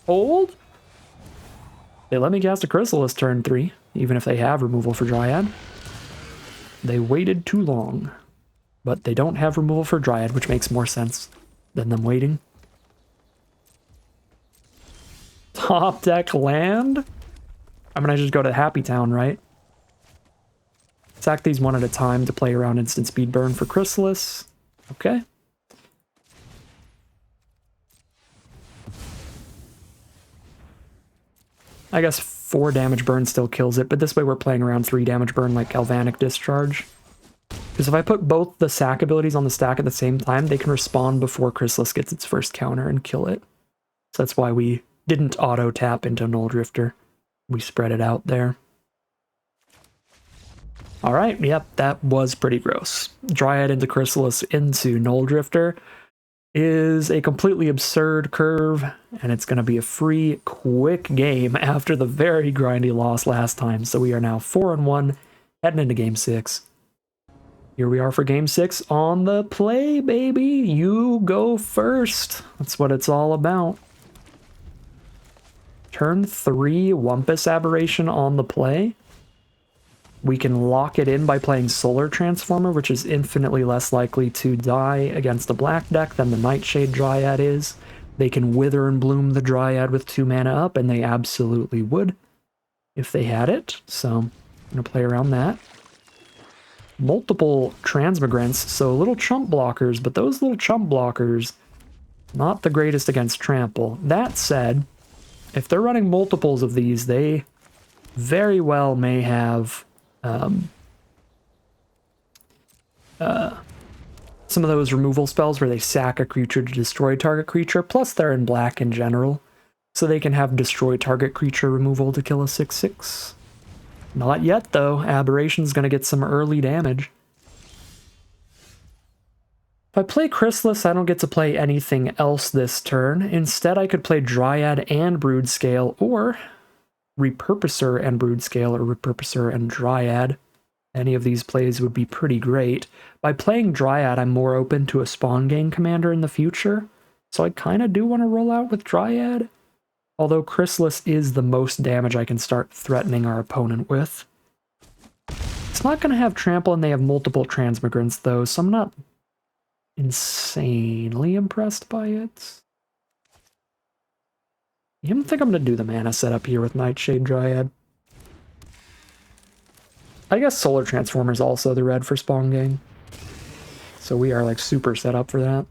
Hold? They let me cast a Chrysalis turn 3, even if they have removal for Dryad. They waited too long. But they don't have removal for Dryad, which makes more sense than them waiting. Top deck land? I'm gonna just go to Happy Town, right? Sack these one at a time to play around instant speed burn for Chrysalis. Okay. I guess 4 damage burn still kills it, but this way we're playing around 3 damage burn like Galvanic Discharge. Because if I put both the sack abilities on the stack at the same time, they can respawn before Chrysalis gets its first counter and kill it. So that's why we didn't auto-tap into Null Drifter. We spread it out there. Alright, yep, that was pretty gross. Dryad into Chrysalis into Null Drifter is a completely absurd curve, and it's going to be a free, quick game after the very grindy loss last time. So we are now 4-1, heading into game 6. Here we are for game 6 on the play, baby. You go first. That's what it's all about. Turn 3, Wumpus Aberration on the play. We can lock it in by playing Solar Transformer, which is infinitely less likely to die against a black deck than the Nightshade Dryad is. They can Wither and Bloom the Dryad with 2 mana up, and they absolutely would if they had it. So I'm going to play around that. Multiple Transmigrants, so little chump blockers, but those little chump blockers, not the greatest against Trample. That said, if they're running multiples of these, they very well may have some of those removal spells where they sack a creature to destroy target creature, plus they're in black in general, so they can have destroy target creature removal to kill a 6/6. Not yet, though. Aberration's going to get some early damage. If I play Chrysalis, I don't get to play anything else this turn. Instead, I could play Dryad and Broodscale, or Repurposer and Broodscale, or Repurposer and Dryad. Any of these plays would be pretty great. By playing Dryad, I'm more open to a Spawn Gang commander in the future, so I kind of do want to roll out with Dryad. Although Chrysalis is the most damage I can start threatening our opponent with. It's not going to have Trample, and they have multiple Transmigrants, though, so I'm not insanely impressed by it. I don't think I'm going to do the mana setup here with Nightshade Dryad. I guess Solar Transformer is also the red for Spawn Gang. So we are like super set up for that.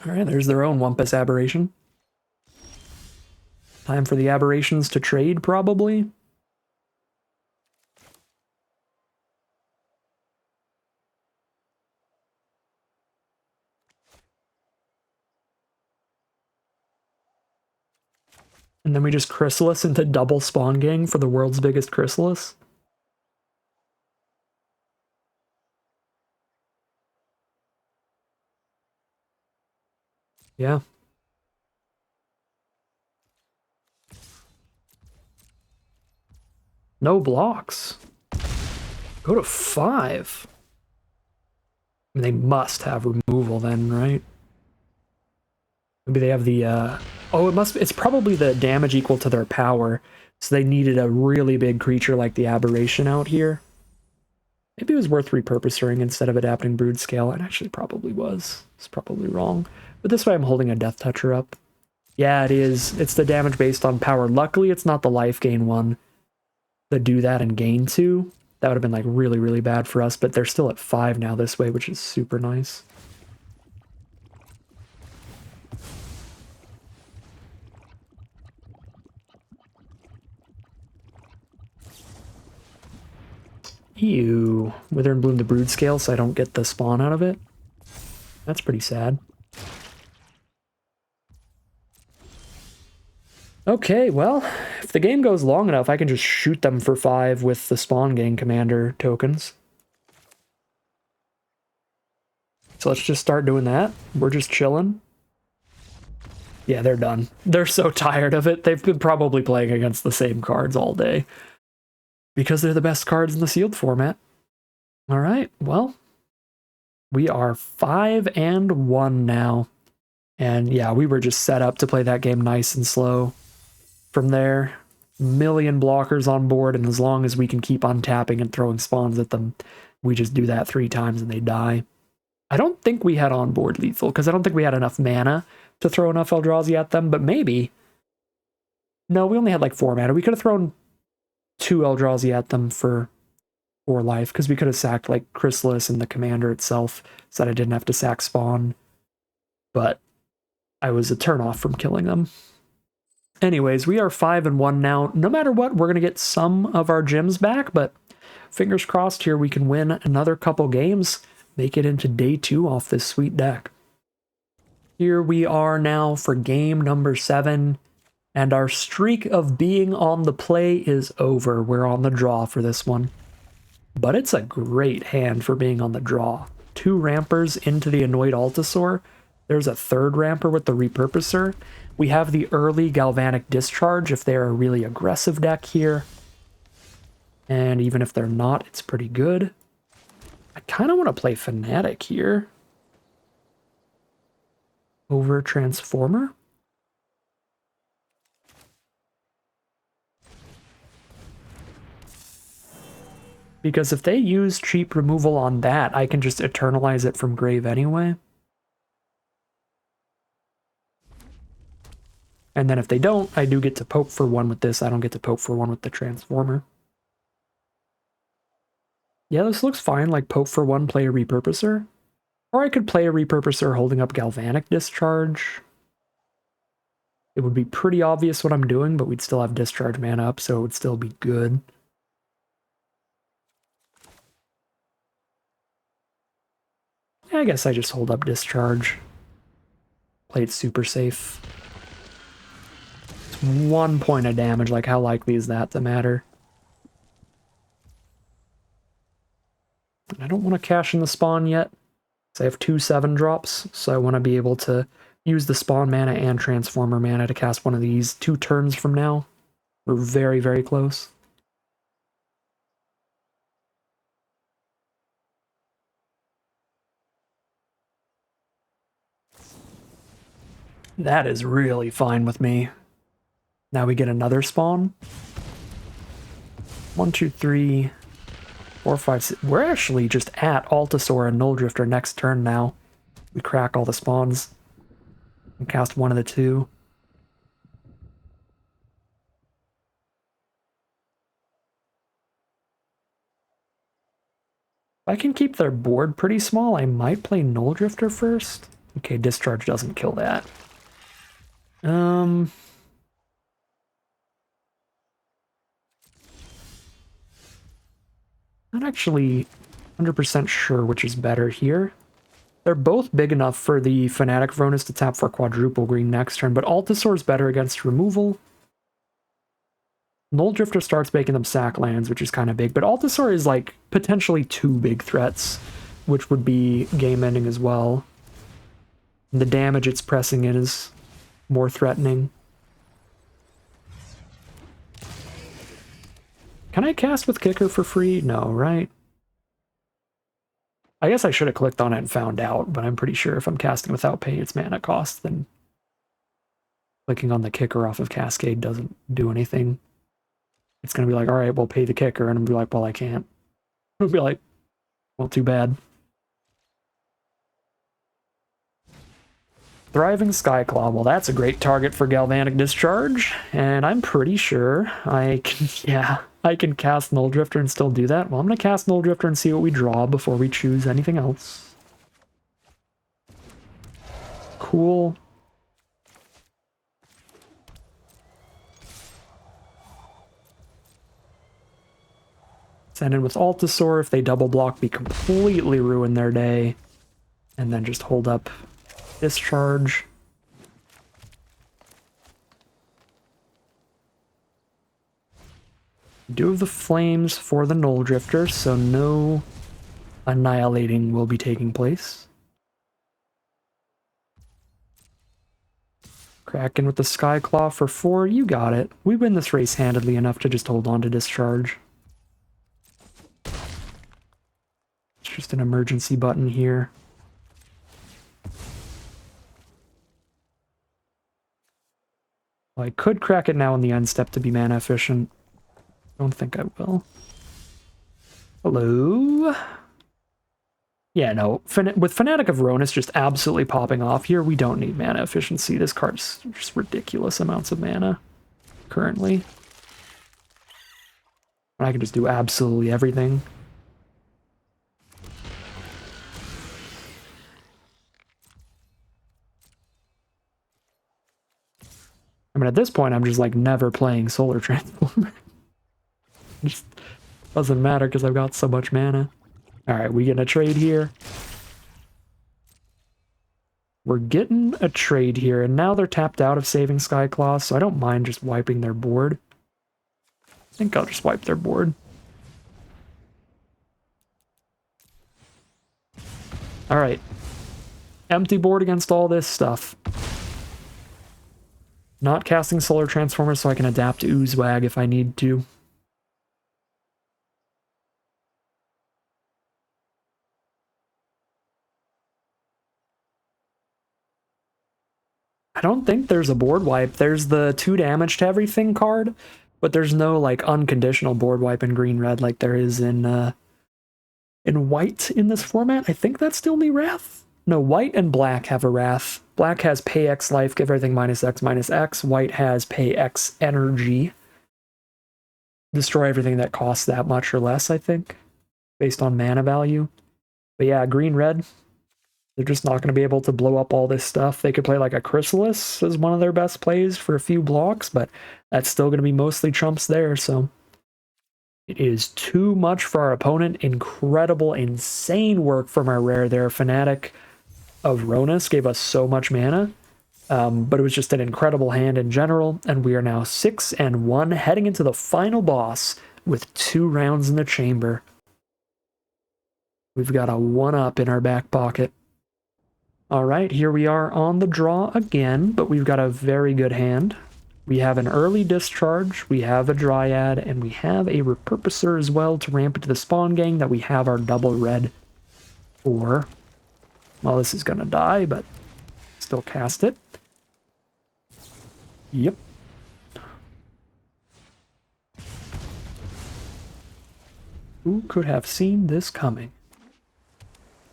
Alright, there's their own Wumpus Aberration. Time for the Aberrations to trade, probably. And then we just Chrysalis into double spawn gang for the world's biggest Chrysalis. Yeah. No blocks. Go to 5. I mean, they must have removal then, right? Maybe they have the, oh, it's probably the damage equal to their power. So they needed a really big creature like the Aberration out here. Maybe it was worth repurposing instead of adapting Brood Scale. It actually probably was. It's probably wrong. But this way I'm holding a Death Toucher up. Yeah, it is. It's the damage based on power. Luckily, it's not the life gain one that do that and gain 2. That would have been like really, really bad for us, but they're still at 5 now this way, which is super nice. Ew. Wither and Bloom the Brood Scale so I don't get the spawn out of it. That's pretty sad. Okay, well, if the game goes long enough, I can just shoot them for 5 with the spawn gang commander tokens. So let's just start doing that. We're just chilling. Yeah, they're done. They're so tired of it. They've been probably playing against the same cards all day. Because they're the best cards in the sealed format. All right, well, we are 5-1 now. And yeah, we were just set up to play that game nice and slow. From there, million blockers on board, and as long as we can keep on tapping and throwing spawns at them, we just do that 3 times and they die. I don't think we had onboard lethal, because I don't think we had enough mana to throw enough Eldrazi at them, but maybe. No, we only had like 4 mana. We could have thrown 2 Eldrazi at them for 4 life, because we could have sacked like Chrysalis and the commander itself, so that I didn't have to sack spawn. But I was a turn-off from killing them. Anyways, we are 5-1 now. No matter what, we're going to get some of our gems back, but fingers crossed here we can win another couple games, make it into day 2 off this sweet deck. Here we are now for game number 7, and our streak of being on the play is over. We're on the draw for this one. But it's a great hand for being on the draw. 2 rampers into the Annoyed Altasaur. There's a 3rd ramper with the Repurposer. We have the early Galvanic Discharge if they're a really aggressive deck here. And even if they're not, it's pretty good. I kind of want to play Fanatic here over Transformer. Because if they use cheap removal on that, I can just eternalize it from grave anyway. And then if they don't, I do get to poke for 1 with this. I don't get to poke for 1 with the Transformer. Yeah, this looks fine, like poke for 1, play a Repurposer. Or I could play a Repurposer holding up Galvanic Discharge. It would be pretty obvious what I'm doing, but we'd still have Discharge mana up, so it would still be good. I guess I just hold up Discharge. Play it super safe. 1 point of damage, like how likely is that to matter? I don't want to cash in the spawn yet. So I have 2 7-drops, so I want to be able to use the spawn mana and transformer mana to cast one of these 2 turns from now. We're very, very close. That is really fine with me. Now we get another spawn. 1, 2, 3, 4, 5, 6. We're actually just at Altasaur and Null Drifter next turn now. We crack all the spawns and cast one of the 2. If I can keep their board pretty small, I might play Null Drifter first. Okay, Discharge doesn't kill that. Not actually 100% sure which is better here. They're both big enough for the Fanatic Vronus to tap for quadruple green next turn, but Altasaur's better against removal. Null Drifter starts making them sack lands, which is kind of big, but Altasaur is like potentially two big threats, which would be game ending as well. And the damage it's pressing in is more threatening. Can I cast with Kicker for free? No, right? I guess I should have clicked on it and found out, but I'm pretty sure if I'm casting without paying its mana cost, then clicking on the Kicker off of Cascade doesn't do anything. It's going to be like, all right, well, pay the Kicker, and I'm going to be like, well, I can't. It'll be like, well, too bad. Thriving Skyclaw, well, that's a great target for Galvanic Discharge, and I'm pretty sure I can, yeah, I can cast Null Drifter and still do that. Well, I'm going to cast Null Drifter and see what we draw before we choose anything else. Cool. Send in with Altasaur. If they double block, we completely ruin their day. And then just hold up Discharge. Do have the flames for the Null Drifter, so no annihilating will be taking place. Kraken with the Skyclaw for 4, you got it. We win this race handedly enough to just hold on to Discharge. It's just an emergency button here. Well, I could crack it now on the end step to be mana efficient. Don't think I will. Hello? Yeah, no. With Fanatic of Ronus just absolutely popping off here, we don't need mana efficiency. This card's just ridiculous amounts of mana currently. I can just do absolutely everything. I mean, at this point, I'm just like never playing Solar Transformer. It just doesn't matter because I've got so much mana. Alright, we getting a trade here. We're getting a trade here, and now they're tapped out of Saving Skyclaw, so I don't mind just wiping their board. I think I'll just wipe their board. Alright. Empty board against all this stuff. Not casting Solar Transformer so I can adapt to Oozewag if I need to. I don't think there's a board wipe. There's the 2 damage to everything card, but there's no like unconditional board wipe in green-red like there is in white in this format. I think that's the only Wrath. No, white and black have a Wrath. Black has pay X life, give everything -X/-X. White has pay X energy. Destroy everything that costs that much or less, I think, based on mana value. But yeah, green-red, they're just not going to be able to blow up all this stuff. They could play like a Chrysalis as one of their best plays for a few blocks, but that's still going to be mostly trumps there, so... It is too much for our opponent. Incredible, insane work from our rare there. Fanatic of Ronus gave us so much mana, but it was just an incredible hand in general, and we are now 6-1, heading into the final boss with 2 rounds in the chamber. We've got a 1-up in our back pocket. Alright, here we are on the draw again, but we've got a very good hand. We have an early discharge, we have a Dryad, and we have a Repurposer as well to ramp into the spawn gang that we have our double red for. Well, this is going to die, but still cast it. Yep. Who could have seen this coming?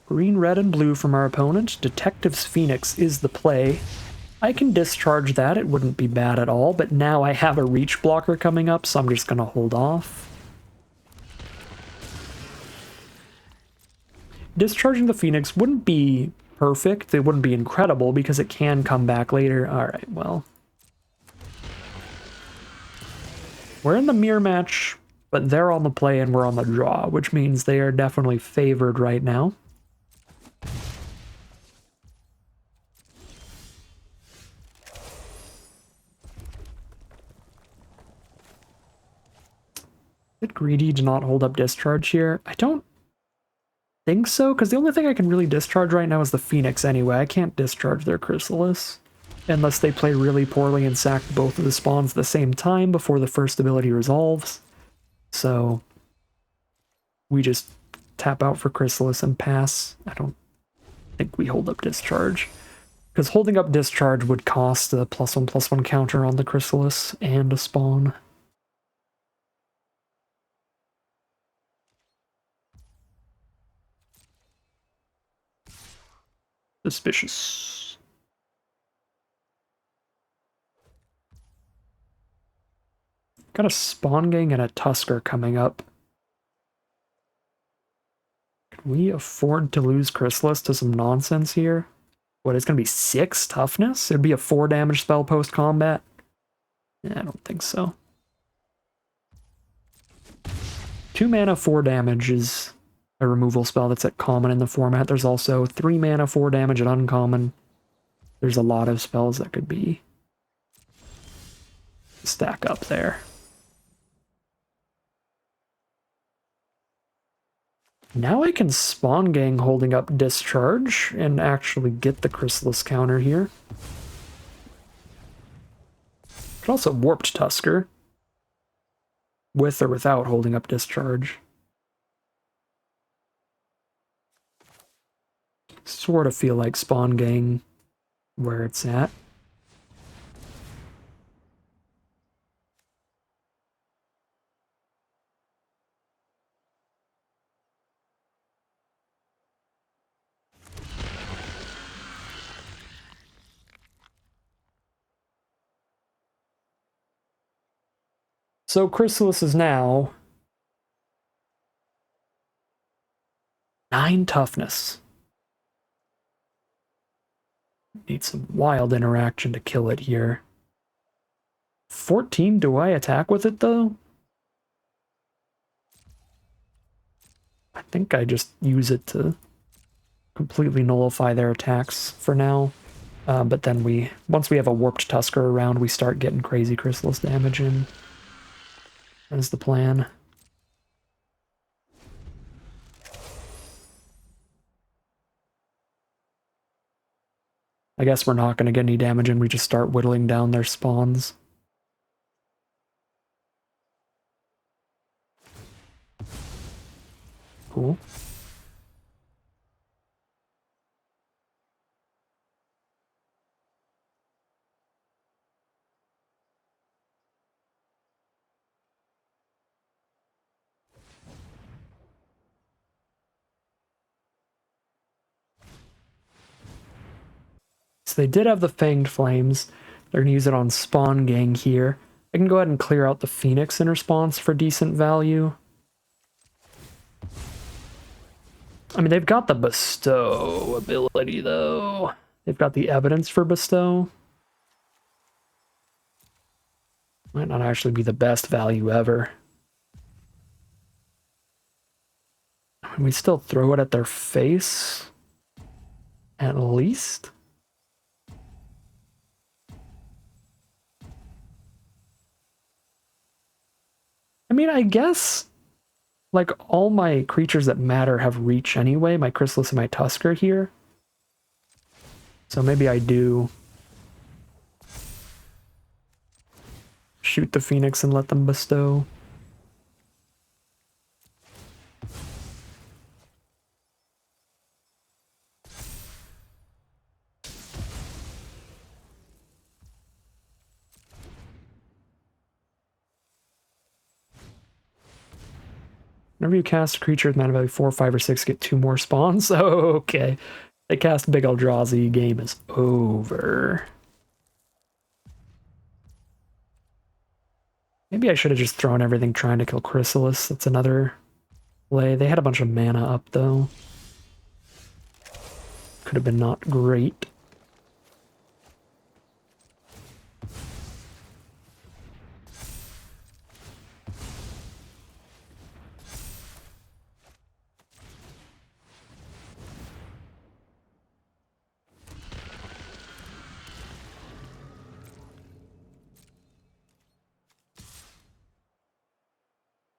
Green, red, and blue from our opponent. Detective's Phoenix is the play. I can discharge that, it wouldn't be bad at all, but now I have a reach blocker coming up, so I'm just going to hold off. Discharging the Phoenix wouldn't be perfect, it wouldn't be incredible, because it can come back later. Alright, well. We're in the mirror match, but they're on the play and we're on the draw, which means they are definitely favored right now. greedy to not hold up discharge here? I don't think so, because the only thing I can really discharge right now is the Phoenix anyway. I can't discharge their Chrysalis unless they play really poorly and sack both of the spawns at the same time before the first ability resolves. So we just tap out for Chrysalis and pass. I don't think we hold up discharge, because holding up discharge would cost a +1/+1 counter on the Chrysalis and a spawn. Suspicious. Got a Spawn Gang and a Tusker coming up. Can we afford to lose Chrysalis to some nonsense here? What, it's going to be 6 toughness? It'd be a 4 damage spell post-combat? I don't think so. 2 mana, 4 damage is a removal spell that's at common in the format. There's also 3 mana, 4 damage at uncommon. There's a lot of spells that could be stack up there. Now I can Spawn Gang holding up discharge and actually get the Chrysalis counter here. Could also Warped Tusker, with or without holding up discharge. Sort of feel like Spawn Gang where it's at. So Chrysalis is now 9 toughness. Need some wild interaction to kill it here. 14, do I attack with it though? I think I just use it to completely nullify their attacks for now. But then once we have a Warped Tusker around, we start getting crazy Chrysalis damage in. That is the plan. I guess we're not going to get any damage and we just start whittling down their spawns. Cool. So they did have the Fanged Flames. They're going to use it on Spawn Gang here. I can go ahead and clear out the Phoenix in response for decent value. I mean, they've got the Bestow ability, though. They've got the evidence for Bestow. Might not actually be the best value ever. We still throw it at their face, at least. I mean, I guess, like, all my creatures that matter have reach anyway, my Chrysalis and my Tusker here. So maybe I do shoot the Phoenix and let them Bestow. Whenever you cast a creature with mana value 4, 5, or 6, get 2 more spawns. Oh, okay. They cast Big Eldrazi, game is over. Maybe I should have just thrown everything trying to kill Chrysalis. That's another play. They had a bunch of mana up, though. Could have been not great.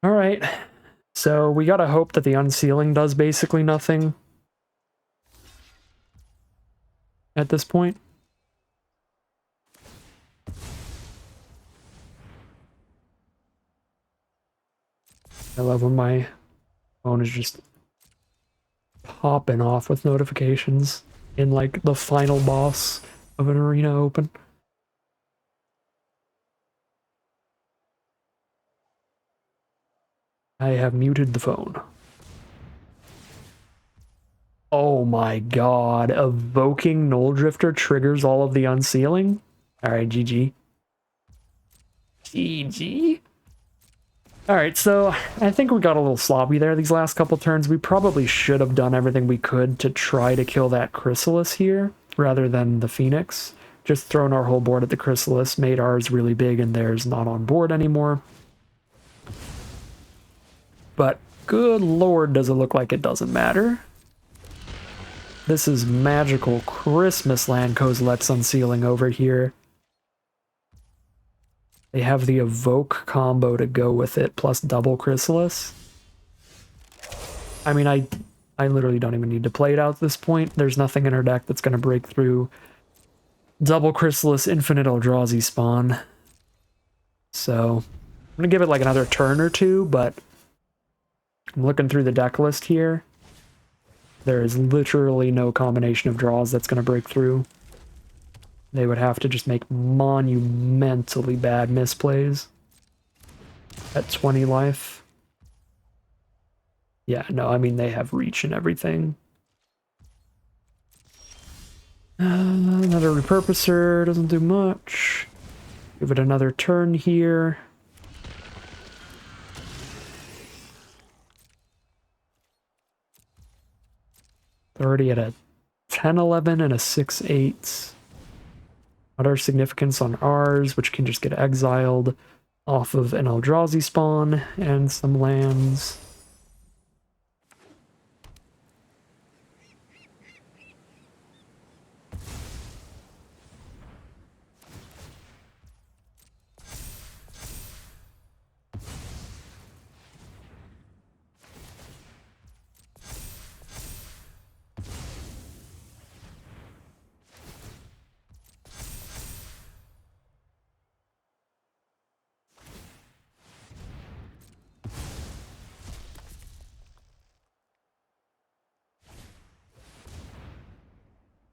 All right. So we gotta hope that the unsealing does basically nothing at this point. I love when my phone is just popping off with notifications in like the final boss of an arena open. I have muted the phone. Oh my god, evoking Null Drifter triggers all of the unsealing? Alright, GG. GG. Alright, so I think we got a little sloppy there these last couple turns. We probably should have done everything we could to try to kill that Chrysalis here, rather than the Phoenix. Just thrown our whole board at the Chrysalis, made ours really big and theirs not on board anymore. But good lord, does it look like it doesn't matter. This is magical Christmas land Kozilek's unsealing over here. They have the Evoke combo to go with it, plus double Chrysalis. I mean, I literally don't even need to play it out at this point. There's nothing in our deck that's going to break through double Chrysalis, infinite Eldrazi spawn. So, I'm going to give it like another turn or two, but I'm looking through the deck list here. There is literally no combination of draws that's going to break through. They would have to just make monumentally bad misplays at 20 life. Yeah, no, I mean, they have reach and everything. Another repurposer, doesn't do much. Give it another turn here. They're already at a 10-11 and a 6-8. Other significance on ours, which can just get exiled off of an Eldrazi spawn and some lands.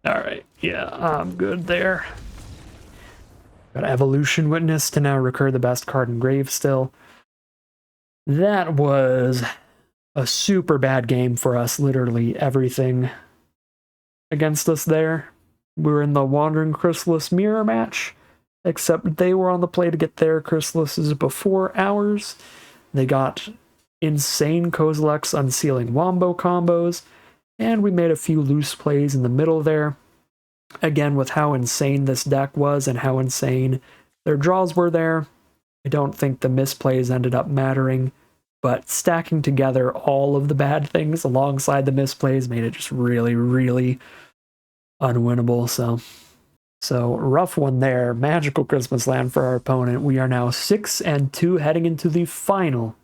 Alright, yeah, I'm good there. Got Evolution Witness to now recur the best card in Grave still. That was a super bad game for us, literally everything against us there. We were in the Wandering Chrysalis mirror match, except they were on the play to get their Chrysalises before ours. They got insane Kozilek's unsealing Wombo combos, and we made a few loose plays in the middle there. Again, with how insane this deck was and how insane their draws were there, I don't think the misplays ended up mattering, but stacking together all of the bad things alongside the misplays made it just really, really unwinnable. So rough one there. Magical Christmas land for our opponent. We are now 6-2 heading into the final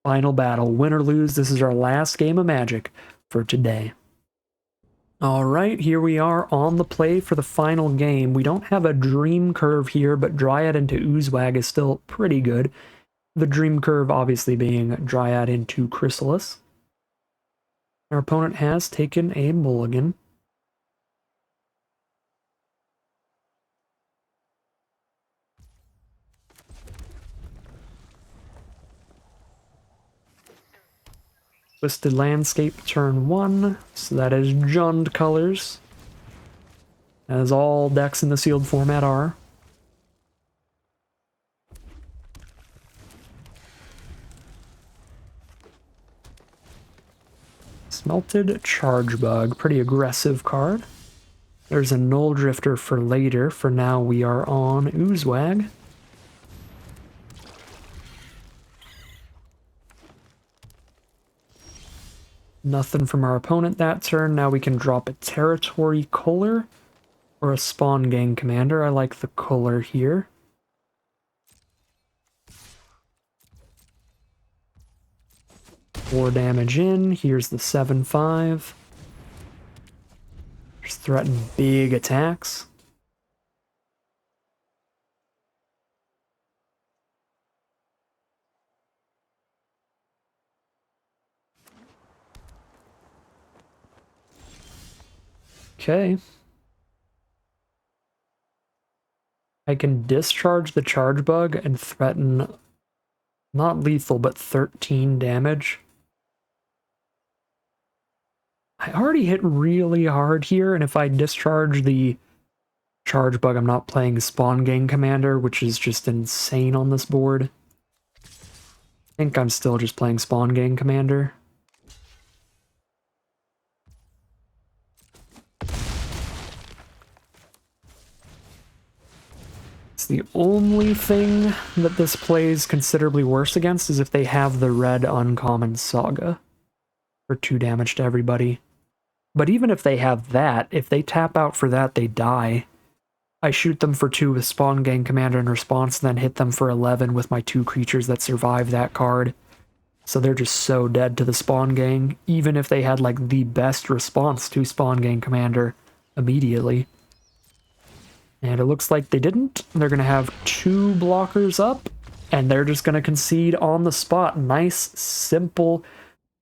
battle. Win or lose, this is our last game of Magic for today. All right, here we are on the play for the final game. We don't have a Dream Curve here, but Dryad into Oozewag is still pretty good. The Dream Curve obviously being Dryad into Chrysalis. Our opponent has taken a mulligan. Twisted Landscape turn 1, so that is Jund colors, as all decks in the sealed format are. Smelted Charge Bug, pretty aggressive card. There's a Null Drifter for later. For now, we are on Oozewag. Nothing from our opponent that turn. Now we can drop a Territory Color or a Spawn Gang Commander. I like the color here. 4 damage in. Here's the 7-5. Just threaten big attacks. Okay. I can discharge the charge bug and threaten not lethal, but 13 damage. I already hit really hard here, and if I discharge the charge bug, I'm not playing Spawn Gang Commander, which is just insane on this board. I think I'm still just playing Spawn Gang Commander. It's the only thing that this plays considerably worse against is if they have the red uncommon Saga for 2 damage to everybody. But even if they have that, if they tap out for that, they die. I shoot them for 2 with Spawn Gang Commander in response, then hit them for 11 with my 2 creatures that survive that card. So they're just so dead to the Spawn Gang, even if they had like the best response to Spawn Gang Commander immediately. And it looks like they didn't. They're going to have 2 blockers up, and they're just going to concede on the spot. Nice, simple,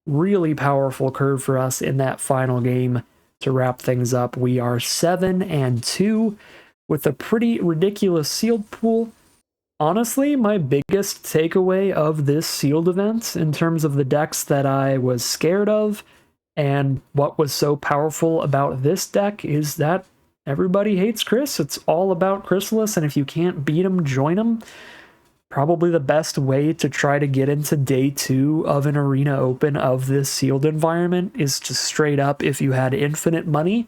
really powerful curve for us in that final game to wrap things up. We are 7-2 with a pretty ridiculous sealed pool. Honestly, my biggest takeaway of this sealed event in terms of the decks that I was scared of and what was so powerful about this deck is that everybody hates Chris. It's all about Chrysalis, and if you can't beat him, join him. Probably the best way to try to get into day 2 of an arena open of this sealed environment is to straight up, if you had infinite money,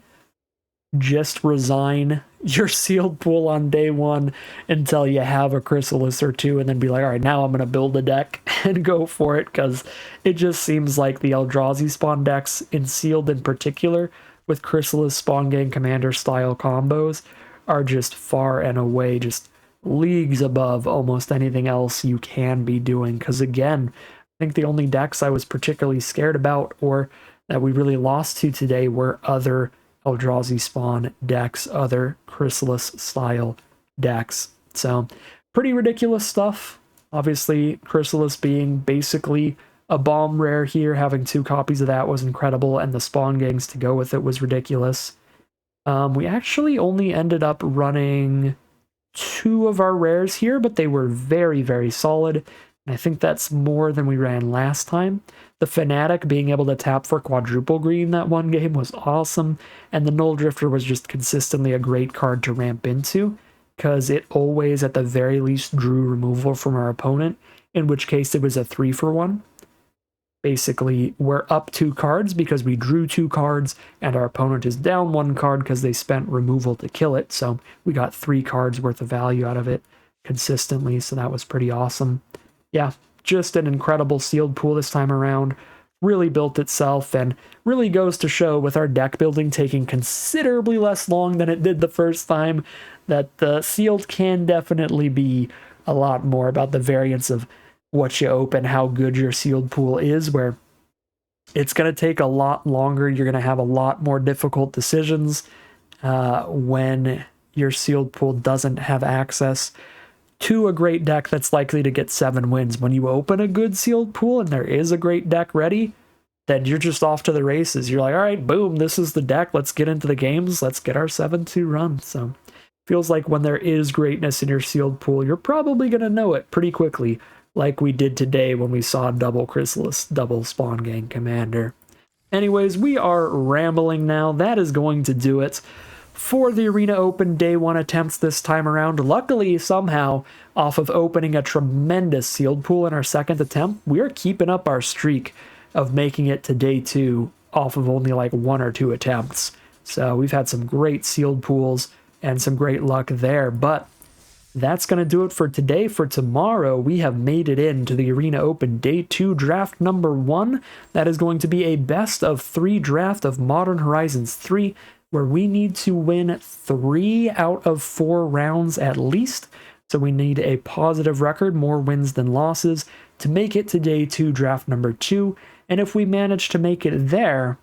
just resign your sealed pool on day 1 until you have a Chrysalis or 2, and then be like, all right, now I'm going to build a deck and go for it, because it just seems like the Eldrazi spawn decks, in sealed in particular, with Chrysalis Spawn Gang Commander style combos, are just far and away just leagues above almost anything else you can be doing. Because again, I think the only decks I was particularly scared about or that we really lost to today were other Eldrazi spawn decks, other Chrysalis style decks. So pretty ridiculous stuff. Obviously, Chrysalis being basically a bomb rare here, having 2 copies of that was incredible, and the spawn gangs to go with it was ridiculous. We actually only ended up running 2 of our rares here, but they were very, very solid. And I think that's more than we ran last time. The Fanatic being able to tap for quadruple green that one game was awesome. And the Null Drifter was just consistently a great card to ramp into, because it always, at the very least, drew removal from our opponent, in which case it was a 3-for-1. Basically, we're up 2 cards because we drew 2 cards, and our opponent is down 1 card because they spent removal to kill it, so we got 3 cards worth of value out of it consistently, so that was pretty awesome. Yeah, just an incredible sealed pool this time around. Really built itself, and really goes to show, with our deck building taking considerably less long than it did the first time, that the sealed can definitely be a lot more about the variance of what you open, how good your sealed pool is, where it's going to take a lot longer. You're going to have a lot more difficult decisions when your sealed pool doesn't have access to a great deck that's likely to get 7 wins. When you open a good sealed pool and there is a great deck ready, then you're just off to the races. You're like, all right, boom, this is the deck. Let's get into the games. Let's get our 7-2 run. So feels like when there is greatness in your sealed pool, you're probably going to know it pretty quickly, like we did today when we saw double Chrysalis, double Spawn Gang Commander. Anyways, we are rambling now. That is going to do it for the Arena Open Day 1 attempts this time around. Luckily, somehow, off of opening a tremendous sealed pool in our second attempt, we are keeping up our streak of making it to Day 2 off of only like 1 or 2 attempts. So we've had some great sealed pools and some great luck there, but that's going to do it for today. For tomorrow, we have made it into the Arena Open Day 2 draft number 1. That is going to be a best of 3 draft of Modern Horizons 3, where we need to win 3 out of 4 rounds at least. So we need a positive record, more wins than losses, to make it to Day 2 draft number 2. And if we manage to make it there,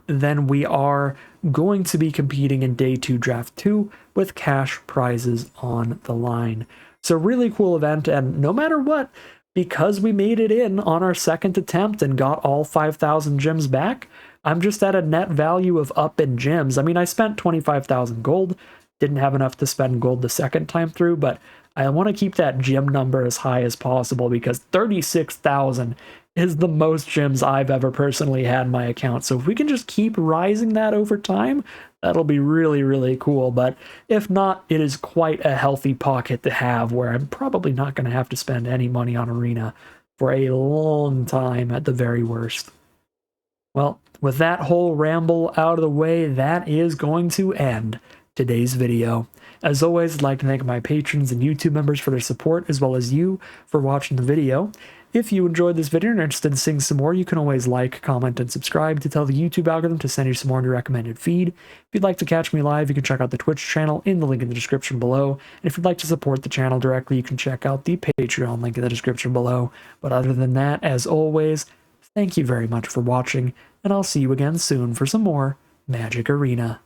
then we are going to be competing in Day 2 Draft 2 with cash prizes on the line. So really cool event, and no matter what, because we made it in on our second attempt and got all 5,000 gems back, I'm just at a net value of up in gems. I mean, I spent 25,000 gold, didn't have enough to spend gold the second time through, but I want to keep that gem number as high as possible because 36,000 is the most gems I've ever personally had in my account. So if we can just keep rising that over time, that'll be really, really cool. But if not, it is quite a healthy pocket to have where I'm probably not going to have to spend any money on Arena for a long time at the very worst. Well, with that whole ramble out of the way, that is going to end today's video. As always, I'd like to thank my patrons and YouTube members for their support, as well as you for watching the video. If you enjoyed this video and are interested in seeing some more, you can always like, comment, and subscribe to tell the YouTube algorithm to send you some more in your recommended feed. If you'd like to catch me live, you can check out the Twitch channel in the link in the description below. And if you'd like to support the channel directly, you can check out the Patreon link in the description below. But other than that, as always, thank you very much for watching, and I'll see you again soon for some more Magic Arena.